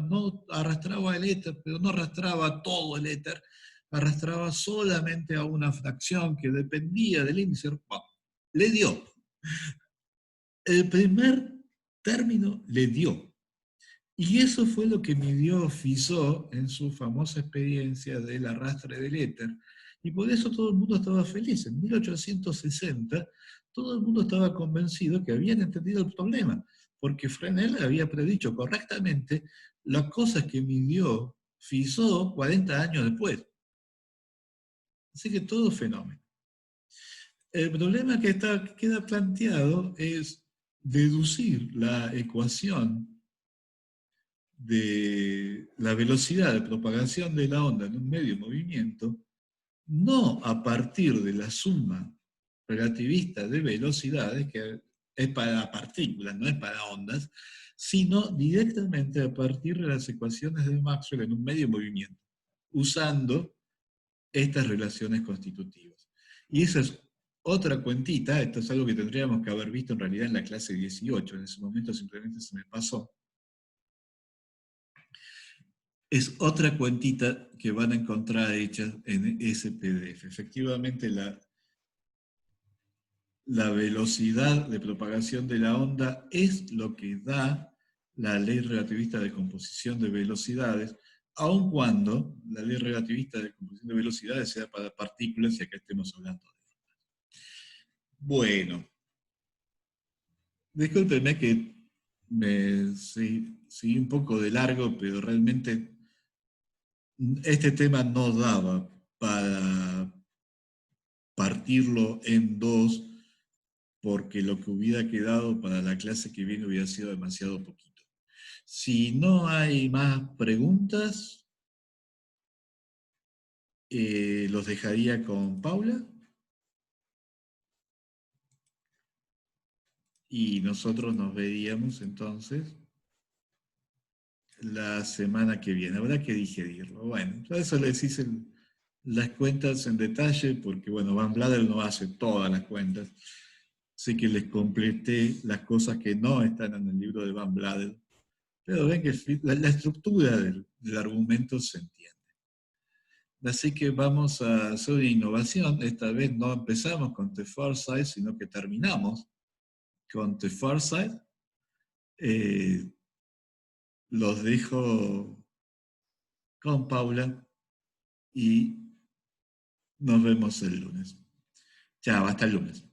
no arrastraba el éter, pero no arrastraba todo el éter, arrastraba solamente a una fracción que dependía del índice. Bueno, le dio. El primer término le dio. Y eso fue lo que midió Fizeau en su famosa experiencia del arrastre del éter. Y por eso todo el mundo estaba feliz. En 1860, todo el mundo estaba convencido que habían entendido el problema, porque Fresnel había predicho correctamente las cosas que midió Fizeau 40 años después. Así que todo fenómeno. El problema que queda planteado es deducir la ecuación de la velocidad de propagación de la onda en un medio movimiento, no a partir de la suma relativista de velocidades, que es para partículas, no es para ondas, sino directamente a partir de las ecuaciones de Maxwell en un medio movimiento, usando estas relaciones constitutivas. Y esa es otra cuentita, esto es algo que tendríamos que haber visto en realidad en la clase 18, en ese momento simplemente se me pasó. Es otra cuentita que van a encontrar hecha en ese PDF. Efectivamente, la velocidad de propagación de la onda es lo que da la ley relativista de composición de velocidades, aun cuando la ley relativista de composición de velocidades sea para partículas y acá estemos hablando de ondas. Bueno, discúlpenme que me seguí un poco de largo, pero realmente este tema no daba para partirlo en dos, porque lo que hubiera quedado para la clase que viene hubiera sido demasiado poquito. Si no hay más preguntas, los dejaría con Paula y nosotros nos veríamos entonces la semana que viene. Habrá que digerirlo. Bueno, por eso les hice las cuentas en detalle, porque bueno, Van Bladel no hace todas las cuentas. Así que les completé las cosas que no están en el libro de Van Bladel. Pero ven que la estructura del argumento se entiende. Así que vamos a hacer una innovación. Esta vez no empezamos con The Far Side, sino que terminamos con The Far Side. Los dejo con Paula y nos vemos el lunes. Chao, hasta el lunes.